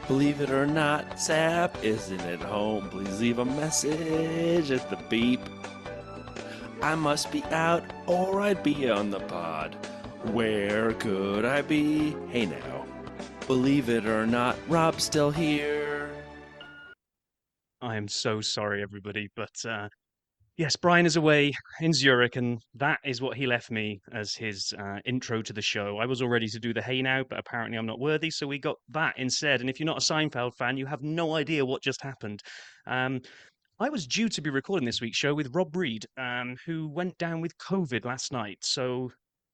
Believe it or not, Sap isn't at home. Please leave a message at the beep. I must be out or I'd be on the pod. Where could I be? Hey now. Believe it or not, Rob's still here. I am so sorry, everybody, but yes, Brian is away in Zurich, and that is what he left me as his intro to the show. I was all ready to do the Hey Now, but apparently I'm not worthy, so we got that instead. And if you're not a Seinfeld fan, you have no idea what just happened. Um, I was due to be recording this week's show with Rob Reed, who went down with COVID last night. So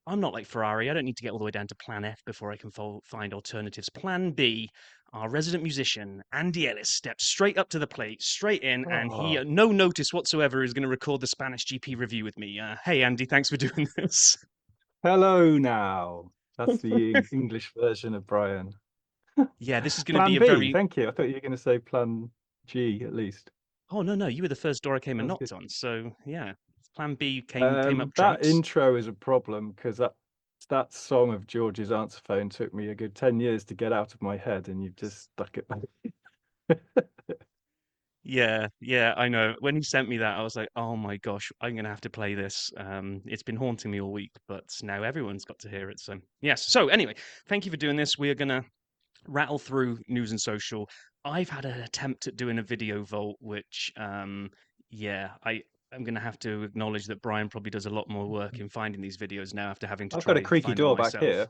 I'm not like Ferrari. I don't need to get all the way down to Plan F before I can find alternatives. Plan B, our resident musician, Andy Ellis, steps straight up to the plate, straight in, and he, Oh, no notice whatsoever, is going to record the Spanish GP review with me. Hey, Andy, thanks for doing this. Hello now. That's the English version of Brian. Yeah, this is going to be Plan a B, very. thank you. I thought you were going to say Plan G at least. Oh, no, no, you were the first door I came and That's good. knocked on. So, yeah, Plan B came up That trumps. intro is a problem because that song of George's answer phone took me a good 10 years to get out of my head, and you've just stuck it back. Yeah, yeah, I know. When he sent me that, I was like, "Oh my gosh, I'm gonna have to play this." It's been haunting me all week, but now everyone's got to hear it. So yes. So anyway, thank you for doing this. We are gonna rattle through news and social. I've had an attempt at doing a video vault, which, yeah, I'm gonna have to acknowledge that Brian probably does a lot more work in finding these videos now after having to I've got a try creaky find them door back myself. here.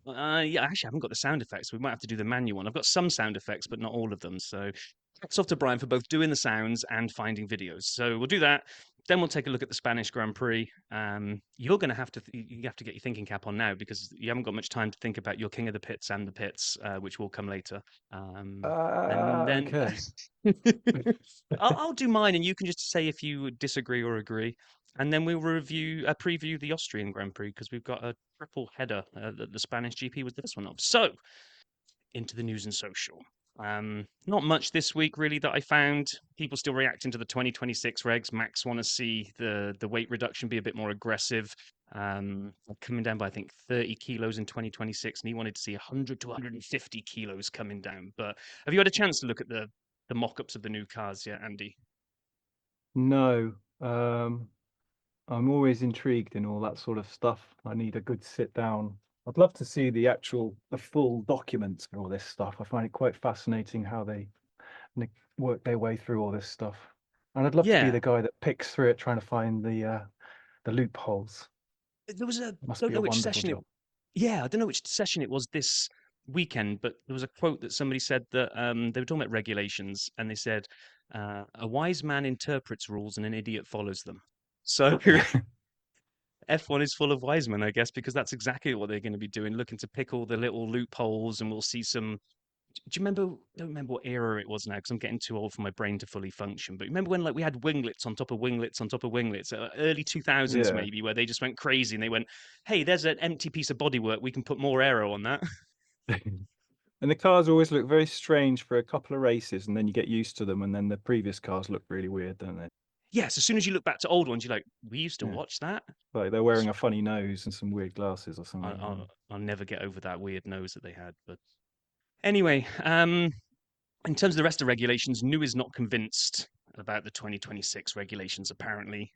Yeah, actually, I haven't got the sound effects. We might have to do the manual one. I've got some sound effects, but not all of them. So, hats off to Brian for both doing the sounds and finding videos. So we'll do that. Then we'll take a look at the Spanish Grand Prix. You're going to have to you have to get your thinking cap on now because you haven't got much time to think about your King of the Pits and the Pits, which will come later. And then Okay. I'll do mine, and you can just say if you disagree or agree. And then we'll preview the Austrian Grand Prix because we've got a triple header that the Spanish GP was the first one of. So into the news and social. Not much this week really that I found. People still reacting to the 2026 regs. Max want to see the weight reduction be a bit more aggressive. Coming down by I think 30 kilos in 2026, and he wanted to see 100 to 150 kilos coming down. But have you had a chance to look at the mock-ups of the new cars yet, Andy? No. I'm always intrigued in all that sort of stuff. I need a good sit down. I'd love to see the full documents for all this stuff. I find it quite fascinating how they work their way through all this stuff. And I'd love to be Yeah, the guy that picks through it, trying to find the loopholes. there was a It must don't be a know which wonderful session it job. yeah, I don't know which session it was this weekend, but there was a quote that somebody said that they were talking about regulations, and they said, "A wise man interprets rules, and an idiot follows them." So F1 is full of wise men, I guess, because that's exactly what they're going to be doing, looking to pick all the little loopholes, and we'll see some. Do you remember? I don't remember what era it was now because I'm getting too old for my brain to fully function. But remember when like we had winglets on top of winglets on top of winglets, early 2000s Yeah. maybe, where they just went crazy and they went, "Hey, there's an empty piece of bodywork. We can put more aero on that." And the cars always look very strange for a couple of races, and then you get used to them, and then the previous cars look really weird, don't they? Yes, as soon as you look back to old ones, you're like, "We used to Yeah. watch that." Like they're wearing a funny nose and some weird glasses or I, something. I'll, I'll never get over that weird nose that they had. But anyway, in terms of the rest of regulations, New is not convinced about the 2026 regulations. Apparently,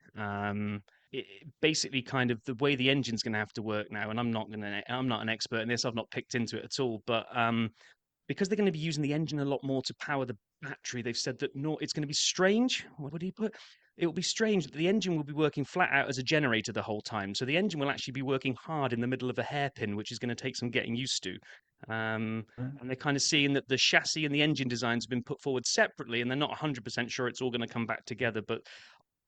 basically kind of the way the engine's going to have to work now. And I'm not an expert in this. I've not picked into it at all. But because they're going to be using the engine a lot more to power the battery, they've said that no, it's going to be strange. What would he put? It will be strange that the engine will be working flat out as a generator the whole time. So the engine will actually be working hard in the middle of a hairpin, which is going to take some getting used to. Um, and they're kind of seeing that the chassis and the engine designs have been put forward separately, and they're not 100% sure it's all going to come back together. But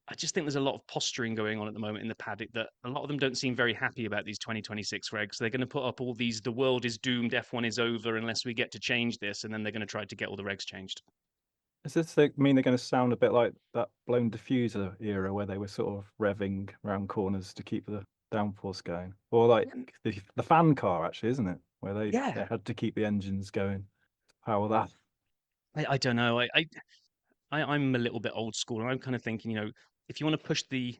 I just think there's a lot of posturing going on at the moment in the paddock that a lot of them don't seem very happy about these 2026 regs. They're going to put up all these, the world is doomed, F1 is over unless we get to change this, and then they're going to try to get all the regs changed. Does this mean they're going to sound a bit like that blown diffuser era where they were sort of revving around corners to keep the downforce going? Or like the fan car, actually, isn't it? Where they Yeah, had to keep the engines going to power that. I don't know. I'm a little bit old school, and I'm kind of thinking, if you want to push the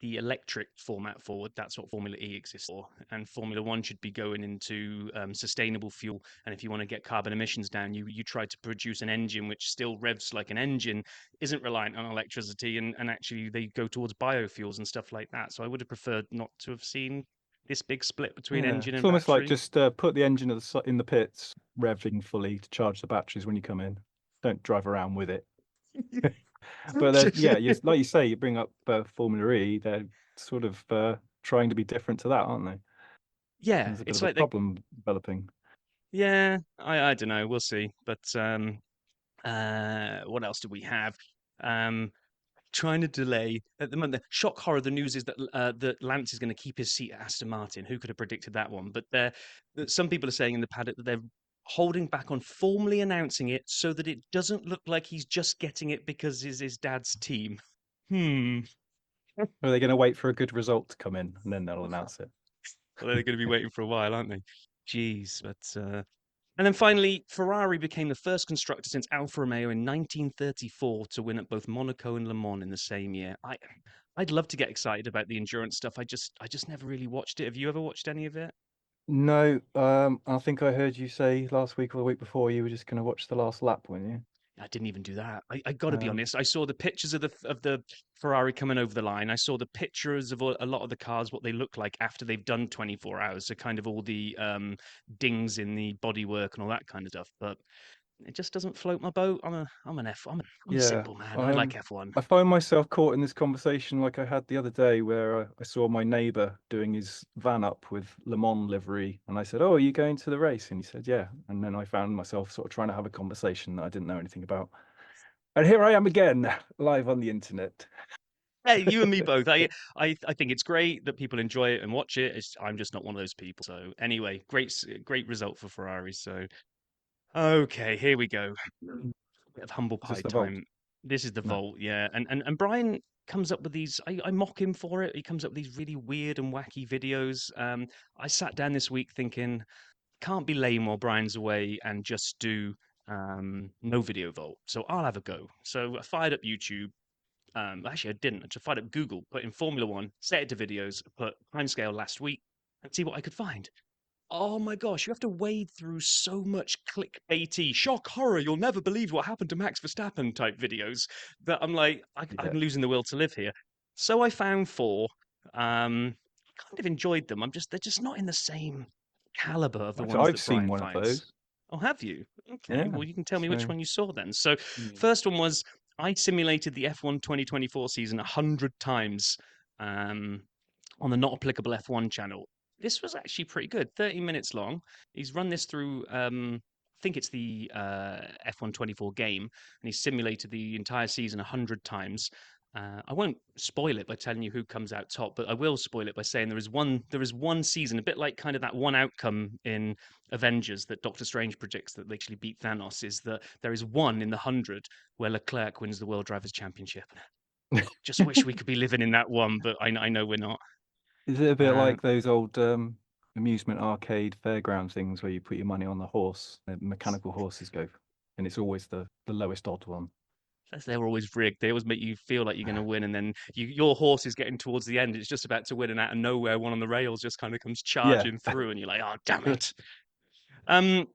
the electric format forward. That's what Formula E exists for. And Formula One should be going into sustainable fuel. And if you want to get carbon emissions down, you try to produce an engine which still revs like an engine, isn't reliant on electricity, and actually they go towards biofuels and stuff like that. So I would have preferred not to have seen this big split between Yeah, engine it's and almost like battery. just put the engine in the pits, revving fully to charge the batteries when you come in. Don't drive around with it. But there's, yeah, like you say, you bring up Formula E, they're sort of trying to be different to that, aren't they? Yeah, There's a bit it's of a like they. problem developing. Yeah, I don't know. We'll see. But what else do we have? Um, trying to delay at the moment. The shock horror. The news is that Lance is going to keep his seat at Aston Martin. Who could have predicted that one? But some people are saying in the paddock that they're holding back on formally announcing it so that it doesn't look like he's just getting it because it's his dad's team. Hmm. Are they going to wait for a good result to come in and then they'll announce it? Well, they're going to be waiting for a while, aren't they? Jeez, but and then finally, Ferrari became the first constructor since Alfa Romeo in 1934 to win at both Monaco and Le Mans in the same year. I'd love to get excited about the endurance stuff. I just never really watched it. Have you ever watched any of it? No, I think I heard you say last week or the week before you were just going to watch the last lap, weren't you? I didn't even do that. I got to be Um, honest. I saw the pictures of the Ferrari coming over the line. I saw the pictures of a lot of the cars, what they look like after they've done 24 hours. So kind of all the dings in the bodywork and all that kind of stuff. But it just doesn't float my boat. I'm a yeah, simple man. I like F1. I find myself caught in this conversation like I had the other day where I saw my neighbour doing his van up with Le Mans livery, and I said, "Oh, are you going to the race?" And he said, "Yeah." And then I found myself sort of trying to have a conversation that I didn't know anything about. And here I am again, live on the internet. Hey, you and me both. I think it's great that people enjoy it and watch it. I'm just not one of those people. So anyway, great result for Ferrari. So okay, here we go. Bit of humble Is this pie the vault? time. This is the No. vault, yeah. And Brian comes up with these. I mock him for it. He comes up with these really weird and wacky videos. I sat down this week thinking, can't be lame while Brian's away and just do no video vault. So I'll have a go. So I fired up YouTube. Actually, I didn't. I just fired up Google, put in Formula One, set it to videos, put timescale last week, and see what I could find. Oh my gosh, you have to wade through so much clickbaity, shock horror, you'll never believe what happened to Max Verstappen type videos that I'm like, Yeah. I'm losing the will to live here. So I found four. Kind of enjoyed them. They're just not in the same caliber of the ones I've that seen Brian one of finds. those. Oh, have you? Okay, Yeah. well, you can tell me which So, one you saw then. So, mm. first one was I simulated the F1 2024 season 100 times um, on the not applicable F1 channel. This was actually pretty good, 30 minutes long. He's run this through, I think it's the F1 24 game, and he's simulated the entire season 100 times. I won't spoil it by telling you who comes out top, but I will spoil it by saying there is one season, a bit like kind of that one outcome in Avengers that Doctor Strange predicts that they actually beat Thanos, is that there is one in the 100 where Leclerc wins the World Drivers' Championship. Just wish we could be living in that one, but I know we're not. Is it a bit Uh, like those old amusement arcade fairground things where you put your money on the horse, the mechanical horses go, and it's always the lowest odd one? they're always rigged. They always make you feel like you're going to win, and then your horse is getting towards the end. It's just about to win, and out of nowhere, one on the rails just kind of comes Yeah. charging through, and you're like, "Oh, damn it!" Um,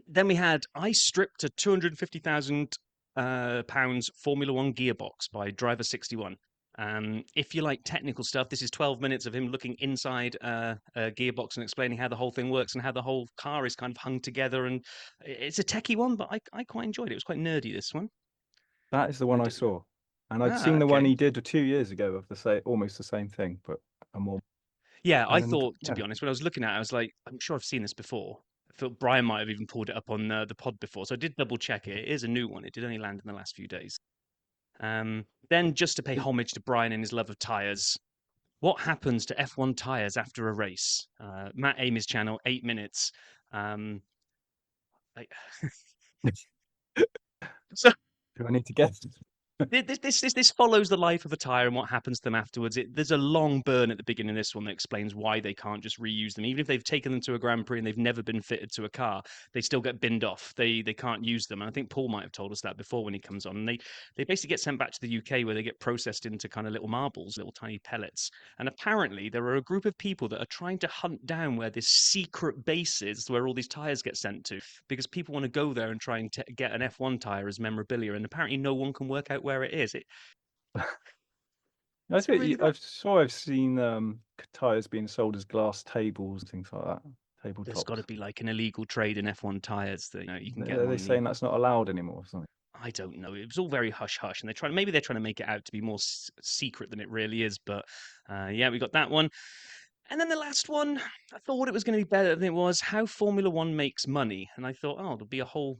then we had I stripped a 250,000 pounds Formula One gearbox by Driver 61. If you like technical stuff, this is 12 minutes of him looking inside a gearbox and explaining how the whole thing works and how the whole car is kind of hung together. And it's a techie one, but I quite enjoyed it. It was quite nerdy, this one. That is the one I saw. And I'd seen the one Okay. he did 2 years ago of the same, almost the same thing, but a more. Yeah, I And thought, to yeah, be honest, when I was looking at it, I was like, I'm sure I've seen this before. I thought Brian might have even pulled it up on the pod before. So I did double check it. It is a new one. It did only land in the last few days. Then, just to pay homage to Brian and his love of tyres, what happens to F1 tyres after a race? Matt Amy's channel, 8 minutes. Um, I- so do I need to guess? This follows the life of a tire and what happens to them afterwards. There's a long burn at the beginning of this one that explains why they can't just reuse them. Even if they've taken them to a Grand Prix and they've never been fitted to a car, they still get binned off. They can't use them. And I think Paul might have told us that before when he comes on. And they basically get sent back to the UK where they get processed into kind of little marbles, little tiny pellets. And apparently there are a group of people that are trying to hunt down where this secret base is where all these tires get sent to, because people want to go there and try and get an F1 tire as memorabilia. And apparently no one can work out where it is. I've seen tires being sold as glass tables, things like that. There's got to Tabletops. be like an illegal trade in F1 tires that you can get Are them they on saying the. that's not allowed anymore or something? I don't know. It was all very hush hush, and maybe they're trying to make it out to be more secret than it really is. But yeah, we got that one. And then the last one, I thought it was going to be better than it was. How Formula One makes money, and I thought, oh,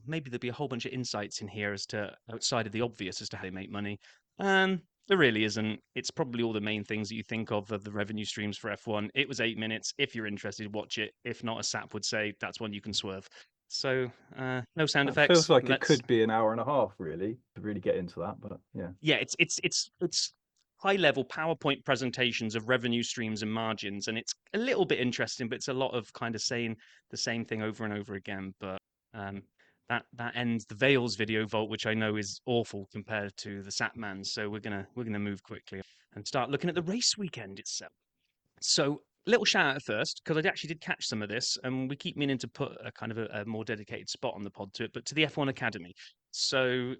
maybe there'll be a whole bunch of insights in here as to outside of the obvious as to how they make money. There really isn't. It's probably all the main things that you think of the revenue streams for F1. It was 8 minutes. If you're interested, watch it. If not, as Sap would say, that's one you can swerve. So no sound That effects. feels like it Let's. could be an hour and a half, really, to really get into that. But yeah, Yeah, it's high level PowerPoint presentations of revenue streams and margins, and it's a little bit interesting, but it's a lot of kind of saying the same thing over and over again. But um, that ends the Vale's video vault, which I know is awful compared to the Satman's. So we're gonna move quickly and start looking at the race weekend itself. So, little shout out first, because I actually did catch some of this, and we keep meaning to put a kind of a more dedicated spot on the pod to it, but to the F1 Academy. So,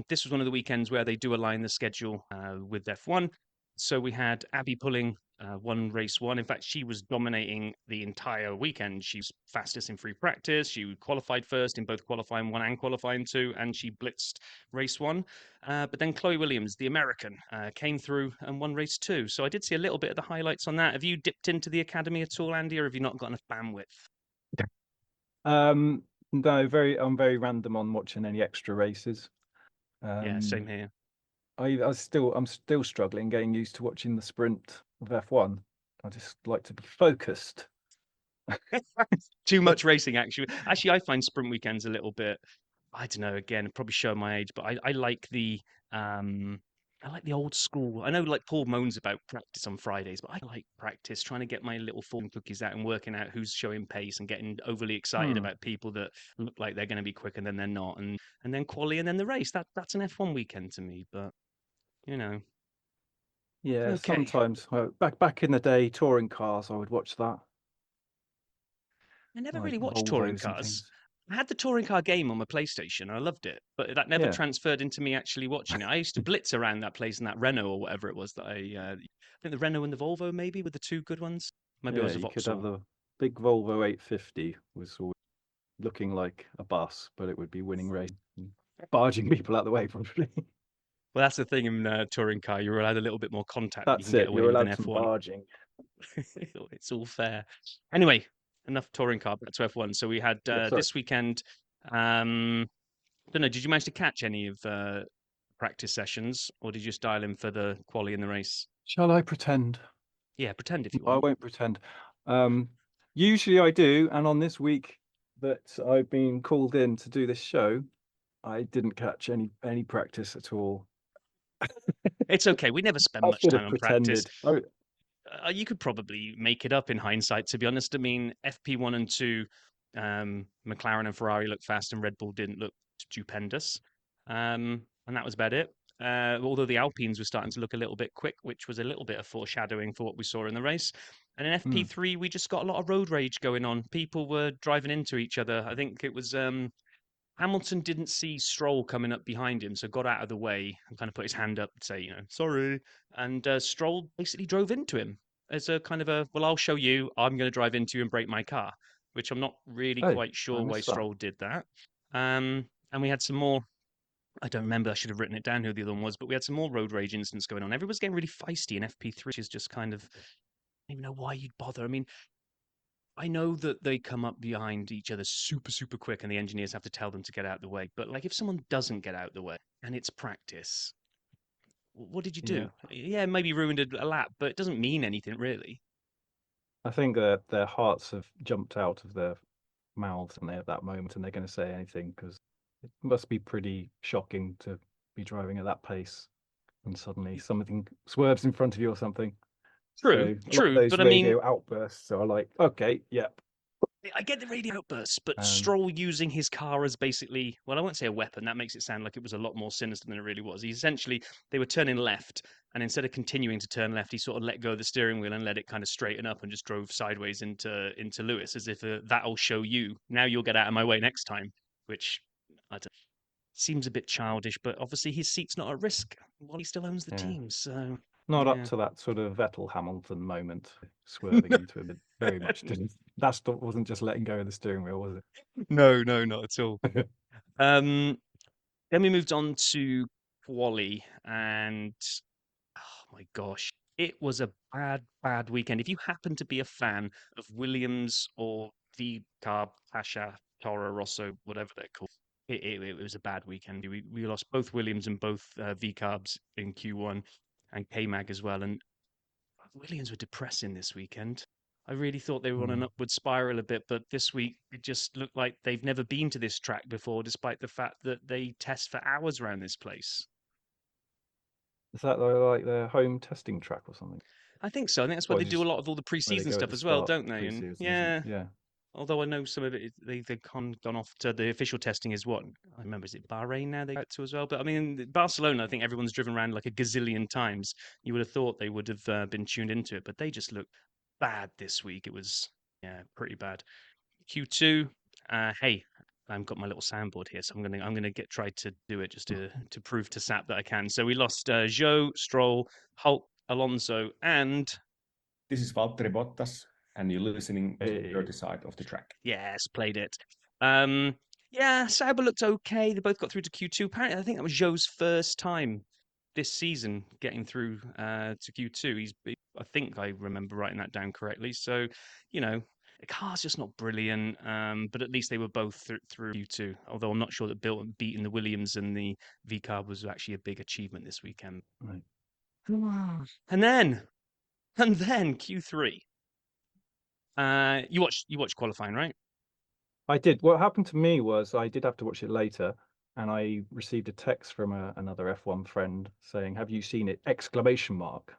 this was one of the weekends where they do align the schedule with F1. So, we had Abby pulling one race one. In fact, she was dominating the entire weekend. She was fastest in free practice. She qualified first in both qualifying one and qualifying two, and she blitzed race one. But then Chloe Williams, the American, came through and won race two. So I did see a little bit of the highlights on that. Have you dipped into the academy at all, Andy, or have you not got enough bandwidth? no, I'm very random on watching any extra races. Yeah, same here. I'm still struggling getting used to watching the sprint of F1. I just like to be focused. Too much racing, actually. Actually, I find sprint weekends a little bit. I don't know. Again, probably show my age, but I like the old school. I know, like Paul moans about practice on Fridays, but I like practice, trying to get my little form cookies out and working out who's showing pace and getting overly excited about people that look like they're going to be quick and then they're not, and then quali and then the race. That's an F1 weekend to me, but you know. Yeah, Okay. sometimes back in the day, touring cars, I would watch that. I never Like really watched Volvos touring and cars. things. I had the touring car game on my PlayStation and I loved it, but that never Yeah. transferred into me actually watching it. I used to blitz around that place in that Renault or whatever it was that I think the Renault and the Volvo maybe were the two good ones. Maybe it Yeah, was a you could have Vauxhall. the big Volvo 850 was always looking like a bus, but it would be winning race, and barging people out the way probably. Well, that's the thing in touring car. You're allowed a little bit more contact than you That's can get it. away You're with in allowed some F1. barging. It's all fair. Anyway, enough touring car, back to F1. So we had Yeah, sorry. this weekend. I don't know. Did you manage to catch any of practice sessions, or did you just dial in for the quali in the race? Shall I pretend? Yeah, pretend if you I want. won't pretend. Usually I do, and on this week that I've been called in to do this show, I didn't catch any practice at all. It's okay. We never spend I much should time have on practice. pretended. Oh, You could probably make it up in hindsight, to be honest. I mean, FP1 and 2, McLaren and Ferrari looked fast, and Red Bull didn't look stupendous. And that was about it. Although the Alpines were starting to look a little bit quick, which was a little bit of foreshadowing for what we saw in the race. And in FP3, we just got a lot of road rage going on. People were driving into each other. I think it was Hamilton didn't see Stroll coming up behind him, so got out of the way and kind of put his hand up to say, sorry. And Stroll basically drove into him as a kind of well, I'll show you. I'm going to drive into you and break my car, which I'm not really hey, quite I sure why missed that. Stroll did that. And we had some more. I don't remember. I should have written it down who the other one was, but we had some more road rage incidents going on. Everyone's getting really feisty in FP3, which is just kind of, I don't even know why you'd bother. I mean, I know that they come up behind each other super, super quick and the engineers have to tell them to get out of the way. But like if someone doesn't get out of the way and it's practice, what did you Yeah. do? Yeah, maybe ruined a lap, but it doesn't mean anything really. I think that their hearts have jumped out of their mouths and they at that moment, and they're going to say anything because it must be pretty shocking to be driving at that pace and suddenly something swerves in front of you or something. True, So a lot of true, those but I mean, radio outbursts. So I like, okay, yep. I get the radio outbursts, but Um, Stroll using his car as basically, well, I won't say a weapon. That makes it sound like it was a lot more sinister than it really was. He essentially, they were turning left, and instead of continuing to turn left, he sort of let go of the steering wheel and let it kind of straighten up and just drove sideways into Lewis, as if that'll show you. Now you'll get out of my way next time, which I don't, seems a bit childish, but obviously his seat's not at risk while he still owns the Yeah. team. So Not up yeah. to that sort of Vettel Hamilton moment, swerving into it. Very much didn't. Wasn't just letting go of the steering wheel, was No, not at all. it? Um, Then we moved on to qualy, and oh my gosh, it was a bad weekend. If you happen to be a fan of Williams or the Carb, Pasha, Toro Rosso, whatever they're called, it was a bad weekend. We lost both Williams and both V Carbs in Q1 and K Mag as well. And Williams were depressing this weekend. I really thought they were on an upward spiral a bit, but this week it just looked like they've never been to this track before, despite the fact that they test for hours around this place. Is that like their home testing track or something? I think so. I think that's where they do a lot of all the Where they pre-season go at stuff the as well, start, don't they? And pre-season, isn't it? yeah, Yeah. although I know some of it, they've gone off to the official testing is what I remember. Is it Bahrain now they go to as well? But I mean, Barcelona, I think everyone's driven around like a gazillion times. You would have thought they would have been tuned into it, but they just look bad this week. It was pretty bad. Q2, hey, I've got my little soundboard here, so I'm gonna try to do it just to prove to Sap that I can. So we lost Zhou, Stroll, Hulk, Alonso, and This is Valtteri Bottas, and you're listening to the Hey. dirty side of the track. yes, played it. Yeah, Sauber looked okay. They both got through to Q2. Apparently, I think that was Zhou's first time this season getting through to Q2. I think I remember writing that down correctly. So, you know, the car's just not brilliant, but at least they were both through Q2. Although I'm not sure that beating the Williams and the V car was actually a big achievement this weekend. Right. And then Q3. You watched qualifying, right? I did. What happened to me was I did have to watch it later, and I received a text from another F1 friend saying, "Have you seen it?" Exclamation mark.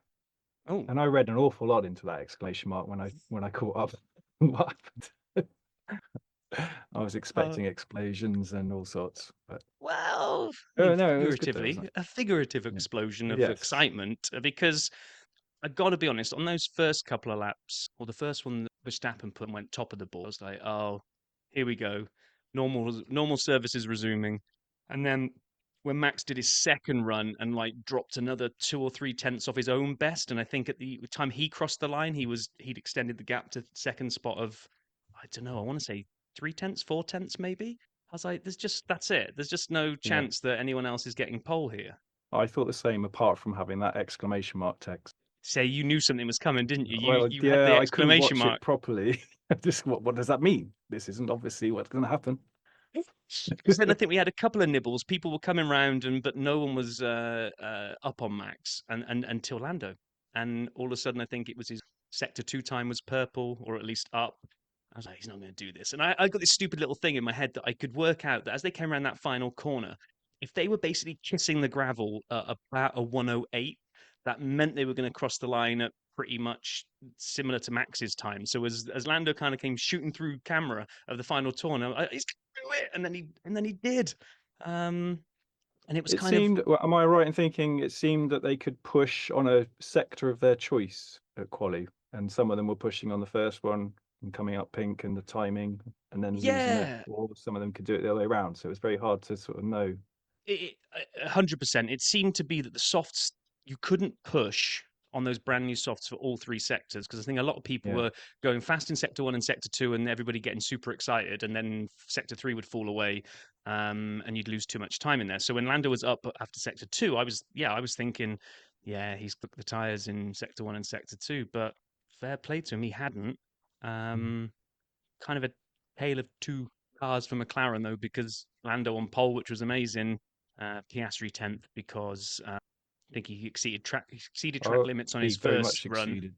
Oh, And I read an awful lot into that exclamation mark when I caught up. What happened? I was expecting explosions and all sorts, but well, oh no, it was good though, figuratively, wasn't it? a figurative Yeah. explosion of Yes. excitement because I got to be honest, on those first couple of laps, or the first one that Verstappen put and went top of the ball, I was like, oh, here we go. Normal service is resuming. And then when Max did his second run and like dropped another 2 or 3 tenths off his own best, and I think at the time he crossed the line, he'd extended the gap to second spot of, I don't know, I want to say 3 tenths, 4 tenths maybe. I was like, that's it. There's just no chance that anyone else is getting pole here. I thought the same, apart from having that exclamation mark text. Say you knew something was coming, didn't you? Well, You had the I couldn't exclamation watch mark. it properly. Just what does that mean? This isn't obviously what's going to happen. Because then I think we had a couple of nibbles. People were coming round, but no one was up on Max and until Lando. And all of a sudden, I think it was his sector 2 time was purple, or at least up. I was like, he's not going to do this. And I got this stupid little thing in my head that I could work out that as they came around that final corner, if they were basically kissing the gravel about a 108, that meant they were going to cross the line at pretty much similar to Max's time. So as Lando kind of came shooting through camera of the final tour, and he's going to do it, and then he did. And it was Am I right in thinking it seemed that they could push on a sector of their choice at quali, and some of them were pushing on the first one and coming up pink and the timing, and then losing it, or some of them could do it the other way around. So it was very hard to sort of know. 100%. It seemed to be that the softs you couldn't push on those brand new softs for all 3 sectors, because I think a lot of people were going fast in sector 1 and sector 2 and everybody getting super excited, and then sector 3 would fall away and you'd lose too much time in there. So when Lando was up after sector 2, I was thinking, he's cooked the tires in sector 1 and sector 2, but fair play to him, he hadn't. Kind of a tale of 2 cars for McLaren though, because Lando on pole, which was amazing. Piastri 10th because I think he exceeded track limits on his first run.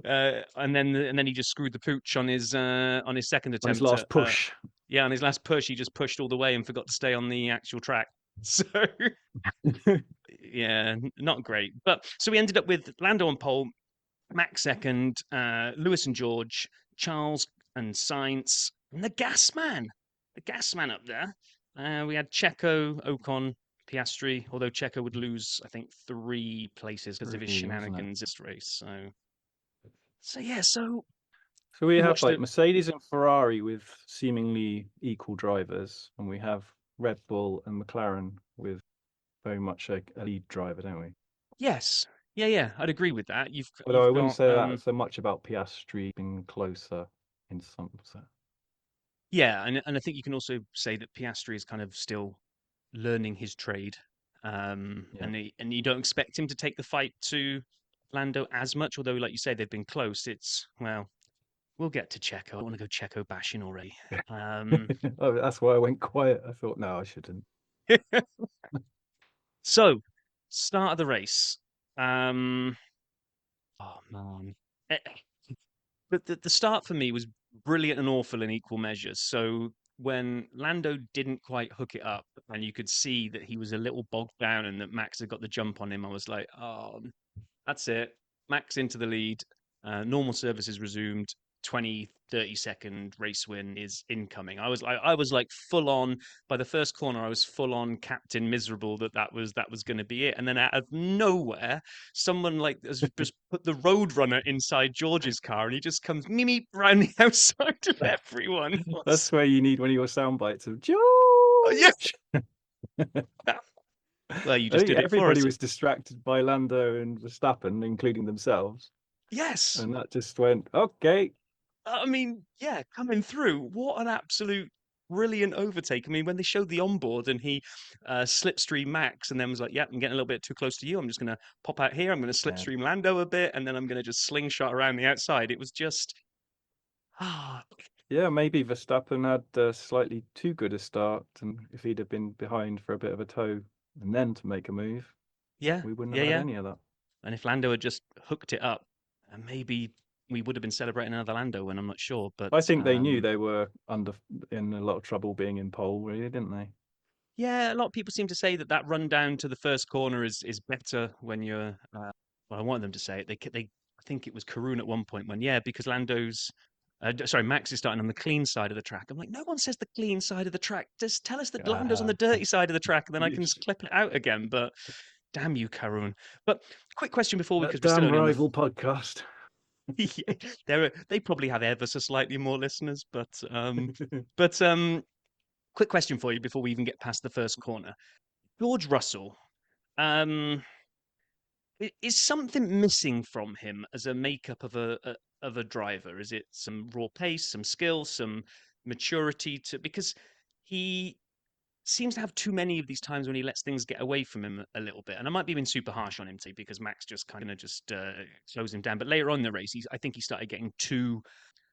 And then he just screwed the pooch on his second attempt. On his last push. On his last push, he just pushed all the way and forgot to stay on the actual track. So yeah, not great. But so we ended up with Lando on pole, Max second, Lewis and George, Charles and Sainz, and the gas man up there. We had Checo, Ocon, Piastri, although Checo would lose, I think, 3 places because of his 3, wasn't it? shenanigans this race. So yeah, so So we we have watched like it. Mercedes and Ferrari with seemingly equal drivers, and we have Red Bull and McLaren with very much a lead driver, don't we? Yes, yeah, I'd agree with that. Although I You've wouldn't got say that so much about Piastri being closer in some sense. yeah, and I think you can also say that Piastri is kind of still learning his trade, Yeah. and you don't expect him to take the fight to Lando as much. Although, like you say, they've been close. It's well, we'll get to Checo. I don't want to go Checo bashing already. Oh, that's why I went quiet. I thought, no, I shouldn't. So, start of the race. Oh man, Eh, but the start for me was brilliant and awful in equal measures. So when Lando didn't quite hook it up, and you could see that he was a little bogged down, and that Max had got the jump on him, I was like, oh, that's it. Max into the lead. Normal services resumed. 20, 30-second race win is incoming. I was like full on by the first corner. I was full on Captain Miserable that was going to be it. And then out of nowhere, someone like has just put the Roadrunner inside George's car, and he just comes mimi round the outside of everyone. That's where you need one of your sound bites of George. Oh, yeah. Well, you I just think did it for everybody us. was distracted by Lando and Verstappen, including themselves, Yes. and that just went okay. I mean, yeah, coming through. What an absolute brilliant overtake. I mean, when they showed the onboard and he slipstream Max and then was like, yeah, I'm getting a little bit too close to you. I'm just going to pop out here. I'm going to Yeah. slipstream Lando a bit and then I'm going to just slingshot around the outside. It was just, Yeah, maybe Verstappen had slightly too good a start, and if he'd have been behind for a bit of a tow and then to make a move, yeah, we wouldn't yeah, have had yeah. any of that. And if Lando had just hooked it up, maybe we would have been celebrating another Lando when I'm not sure. But I think they knew they were in a lot of trouble being in pole, really, didn't they? yeah, a lot of people seem to say that run down to the first corner is better when you're. Well, I want them to say it. They I think it was Karun at one point when because Lando's. Sorry, Max is starting on the clean side of the track. I'm like, no one says the clean side of the track. Just tell us that Lando's on the dirty side of the track, and then I can clip it out again. But damn you, Karun. But quick question before we, That because we're still damn only on the rival podcast. yeah, they probably have ever so slightly more listeners, but quick question for you before we even get past the first corner. George Russell, um, is something missing from him as a makeup of a driver? Is it some raw pace, some skill, some maturity because he seems to have too many of these times when he lets things get away from him a little bit. And I might be being super harsh on him too, because Max just kind of just slows him down. But later on in the race, I think he started getting too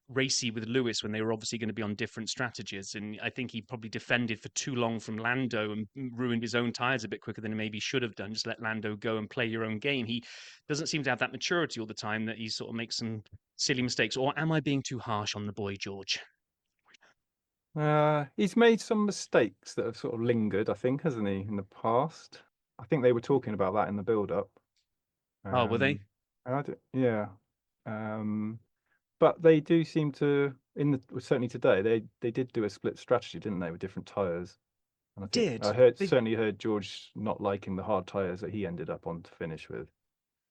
racy with Lewis when they were obviously going to be on different strategies. And I think he probably defended for too long from Lando and ruined his own tyres a bit quicker than he maybe should have done. Just let Lando go and play your own game. He doesn't seem to have that maturity all the time, that he sort of makes some silly mistakes. Or am I being too harsh on the boy, George? He's made some mistakes that have sort of lingered, I think, hasn't he, in the past? I think they were talking about that in the build-up. Oh, were they? Yeah. But they do seem to, certainly today, they did do a split strategy, didn't they, with different tyres? And I think They certainly heard George not liking the hard tyres that he ended up on to finish with.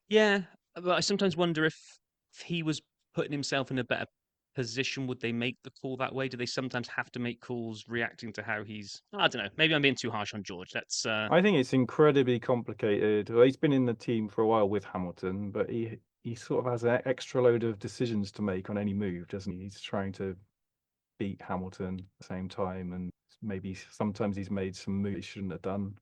Yeah, but I sometimes wonder if he was putting himself in a better position, would they make the call that way? Do they sometimes have to make calls reacting to how he's? I don't know. Maybe I'm being too harsh on George. That's. I think it's incredibly complicated. Well, he's been in the team for a while with Hamilton, but he sort of has an extra load of decisions to make on any move, doesn't he? He's trying to beat Hamilton at the same time, and maybe sometimes he's made some moves he shouldn't have done.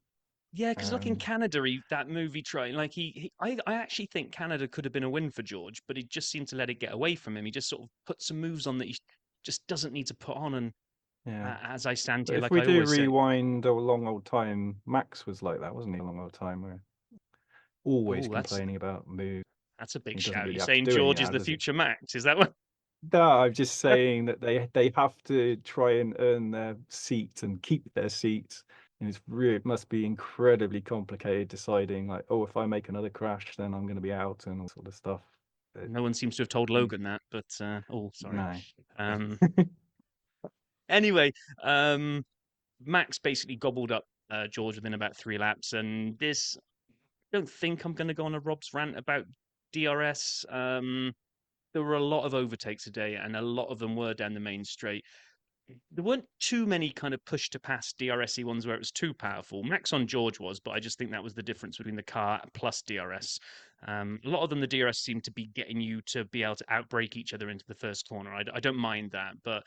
Yeah, because look in Canada, that movie tried like I actually think Canada could have been a win for George, but he just seemed to let it get away from him. He just sort of put some moves on that he just doesn't need to put on. And as I stand But here, if like we I do always say, rewind a long old time, Max was like that, wasn't he? A long old time where always complaining about moves. That's a big He doesn't shout. really You're have to saying do any George now, is the does he? future Max? Is that what? No, I'm just saying that they have to try and earn their seat and keep their seats And it must be incredibly complicated deciding, like, oh, if I make another crash, then I'm going to be out and all sort of stuff. No one seems to have told Logan that, but oh, sorry. No. Um, anyway, Max basically gobbled up George within about 3 laps, and this. I don't think I'm going to go on a Rob's rant about DRS. There were a lot of overtakes today, and a lot of them were down the main straight. There weren't too many kind of push to pass DRS-y ones where it was too powerful. Max on George was, but I just think that was the difference between the car plus DRS. A lot of them, the DRS seemed to be getting you to be able to outbrake each other into the first corner. I don't mind that, but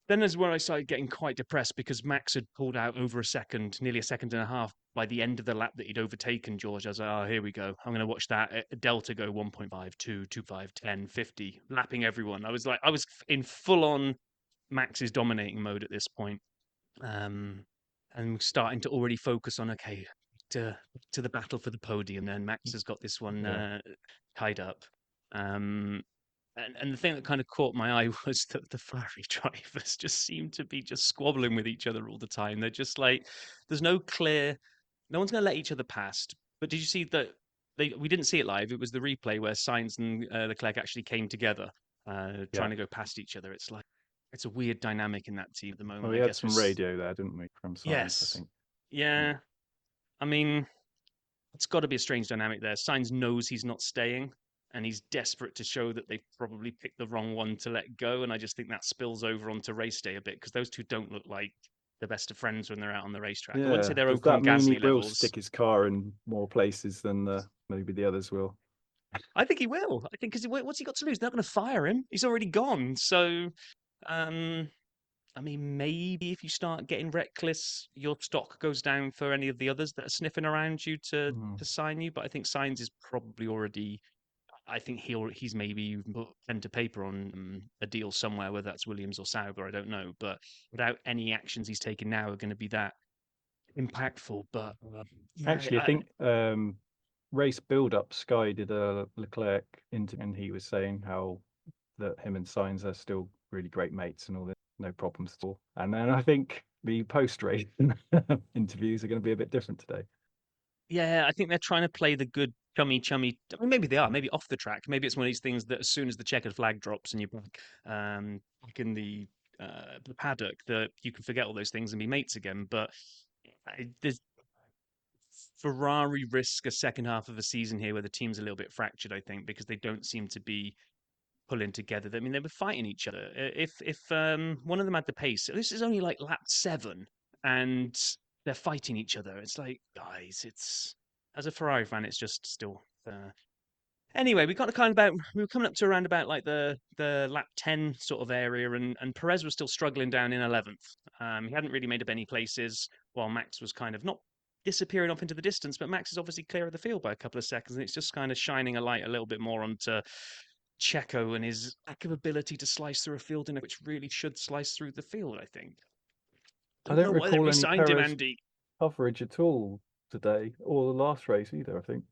then there's where I started getting quite depressed because Max had pulled out over a second, nearly a second and a half by the end of the lap that he'd overtaken George. I was like, oh, here we go. I'm going to watch that Delta go 1.5, 2, 2.5, 10, 50, lapping everyone. I was in full on Max's dominating mode at this point. And starting to already focus on, okay, to the battle for the podium. Then Max has got this one tied up. And the thing that kind of caught my eye was that the Ferrari drivers just seem to be just squabbling with each other all the time. They're just like, there's no one's going to let each other past. But did you see that we didn't see it live. It was the replay where Sainz and Leclerc actually came together, trying to go past each other. It's like, it's a weird dynamic in that team at the moment. Well, we had some radio there, didn't we, from Sainz, yes. I think. Yeah. I mean, it's got to be a strange dynamic there. Sainz knows he's not staying, and he's desperate to show that they've probably picked the wrong one to let go. And I just think that spills over onto race day a bit, because those two don't look like the best of friends when they're out on the racetrack. Yeah. I wouldn't say they're Does Ocon that mean Gasly he will levels. stick his car in more places than maybe the others will? I think he will. I think, because what's he got to lose? They're not going to fire him. He's already gone. So, I mean, maybe if you start getting reckless, your stock goes down for any of the others that are sniffing around you to sign you. But I think Sainz is probably already. I think he's maybe even put pen to paper on a deal somewhere, whether that's Williams or Sauber, I don't know. But without any actions he's taken now are going to be that impactful. But actually, I think race build-up, Sky did a Leclerc interview, and he was saying how that him and Sainz are still really great mates and all this, no problems at all. And then I think the post-race interviews are going to be a bit different today. Yeah, I think they're trying to play the good chummy. I mean, maybe they are. Maybe off the track. Maybe it's one of these things that as soon as the checkered flag drops and you're back in the paddock, that you can forget all those things and be mates again. But there's Ferrari risk a second half of a season here where the team's a little bit fractured, I think, because they don't seem to be pulling together. I mean, they were fighting each other. If one of them had the pace, this is only like lap 7, and they're fighting each other. It's like, guys, it's, as a Ferrari fan, it's just still. Anyway, we got we were coming up to around about like the lap 10 sort of area, and Perez was still struggling down in 11th. He hadn't really made up any places, while Max was kind of not disappearing off into the distance, but Max is obviously clear of the field by a couple of seconds, and it's just kind of shining a light a little bit more onto Checo and his lack of ability to slice through a field, which really should slice through the field, I think. I don't know why they recall any re-signed him, Perez Andy. coverage at all today, or the last race either, I think.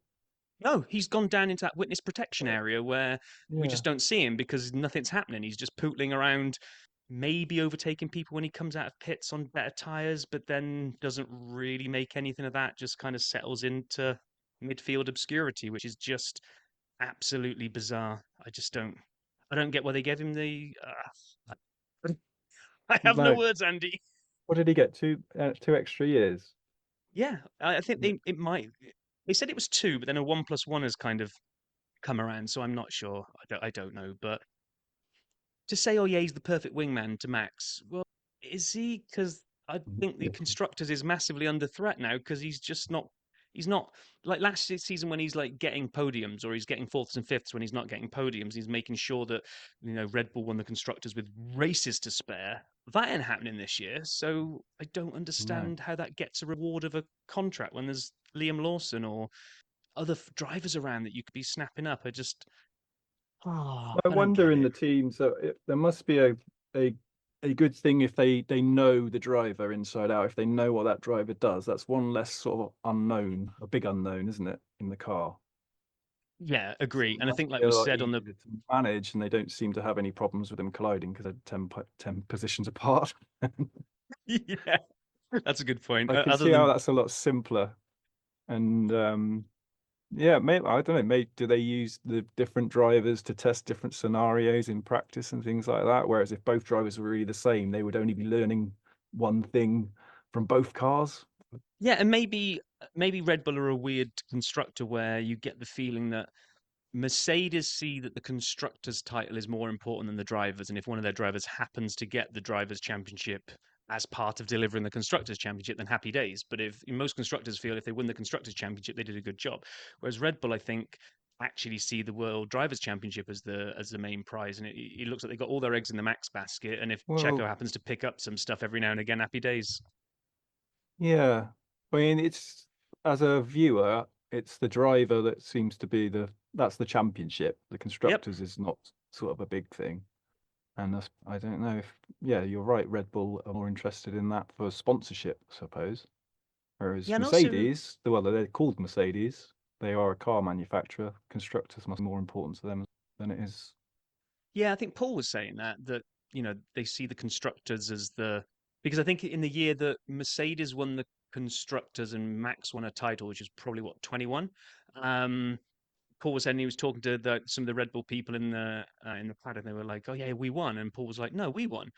No, he's gone down into that witness protection area where we Yeah. just don't see him because nothing's happening. He's just pootling around, maybe overtaking people when he comes out of pits on better tyres, but then doesn't really make anything of that, just kind of settles into midfield obscurity, which is just absolutely bizarre. I don't get why they gave him the. I have no words, Andy. What did he get? 2 extra years? Yeah, I think it might. They said it was 2, but then a 1+1 has kind of come around, so I'm not sure. I don't know. But to say, oh yeah, he's the perfect wingman to Max. Well, is he? Because I think the constructors is massively under threat now because he's just not. He's not like last season when he's like getting podiums, or he's getting 4th and 5th when he's not getting podiums. He's making sure that Red Bull won the constructors with races to spare. That ain't happening this year, so I don't understand how that gets a reward of a contract when there's Liam Lawson or other drivers around that you could be snapping up. I wonder in the teams that there must be a good thing if they know the driver inside out, if they know what that driver does. That's one less sort of unknown, a big unknown, isn't it, in the car? Yeah, agree. So and I think, like was said on the manage, and they don't seem to have any problems with them colliding because they're 10 positions apart. Yeah, That's a good point. I can Other see how than that's a lot simpler. And yeah, maybe I don't know. Maybe do they use the different drivers to test different scenarios in practice and things like that? Whereas if both drivers were really the same, they would only be learning one thing from both cars. yeah, and maybe Red Bull are a weird constructor where you get the feeling that Mercedes see that the constructors' title is more important than the drivers, and if one of their drivers happens to get the drivers' championship as part of delivering the constructors' championship, then happy days. But if most constructors feel if they win the constructors' championship, they did a good job. Whereas Red Bull, I think, actually see the World Drivers' Championship as the main prize, and it looks like they got all their eggs in the Max basket. And if Checo Well, happens to pick up some stuff every now and again, happy days. yeah. I mean, it's as a viewer, it's the driver that seems to be that's the championship. The Yep. constructors is not sort of a big thing. And I don't know if, yeah, you're right. Red Bull are more interested in that for sponsorship, I suppose. Whereas Yeah, and also Mercedes, well, they're called Mercedes. They are a car manufacturer. Constructors must be more important to them than it is. yeah, I think Paul was saying that they see the constructors as because I think in the year that Mercedes won the constructors and Max won a title, which is probably what 21. Um, Paul was saying he was talking to some of the Red Bull people in the paddock. And they were like, "Oh yeah, we won," and Paul was like, "No, we won."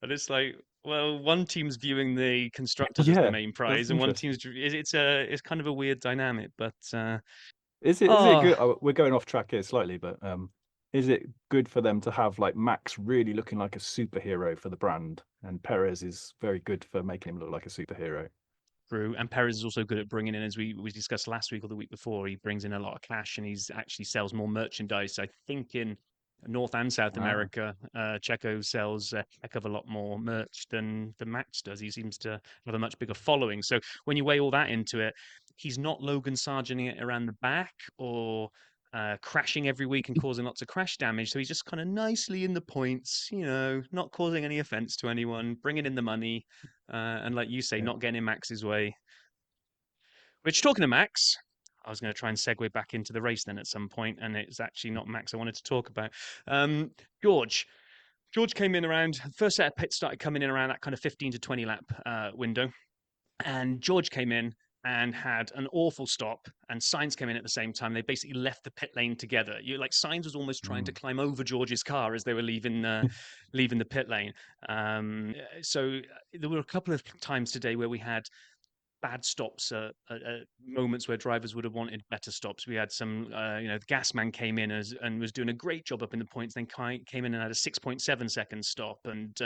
But it's like, well, one team's viewing the constructors as the Yeah, main that's prize, and one interesting. team's it's kind of a weird dynamic. But Is it oh good? Oh, we're going off track here slightly, but is it good for them to have like Max really looking like a superhero for the brand, and Perez is very good for making him look like a superhero? True. And Perez is also good at bringing in, as we discussed last week or the week before, he brings in a lot of cash and he's actually sells more merchandise. I think in North and South Ah, America, Checo sells a heck of a lot more merch than Max does. He seems to have a much bigger following. So when you weigh all that into it, he's not Logan Sargenting it around the back or crashing every week and causing lots of crash damage. So he's just kind of nicely in the points, not causing any offense to anyone, bringing in the money, and like you say, yeah. not getting in Max's way. Which, talking to Max, I was going to try and segue back into the race then at some point, and it's actually not Max I wanted to talk about. Um, George. George came in around, first set of pits started coming in around that kind of 15 to 20 lap window. And George came in and had an awful stop, and Sainz came in at the same time. They basically left the pit lane together. Sainz was almost trying to Mm. climb over George's car as they were leaving the pit lane. So there were a couple of times today where we had bad stops at moments where drivers would have wanted better stops. We had some, the gas man came in and was doing a great job up in the points, then came in and had a 6.7 second stop. And,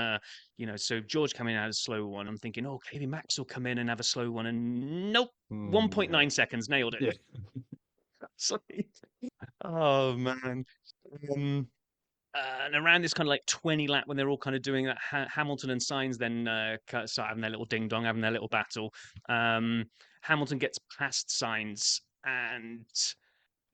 so George coming out a slow one. I'm thinking, oh, maybe Max will come in and have a slow one. And nope, Yeah. 1.9 seconds, nailed it. Yeah. Sorry. Oh, man. Um, and around this kind of like 20 lap when they're all kind of doing that, Hamilton and Sainz then start having their little ding dong, having their little battle. Hamilton gets past Sainz, and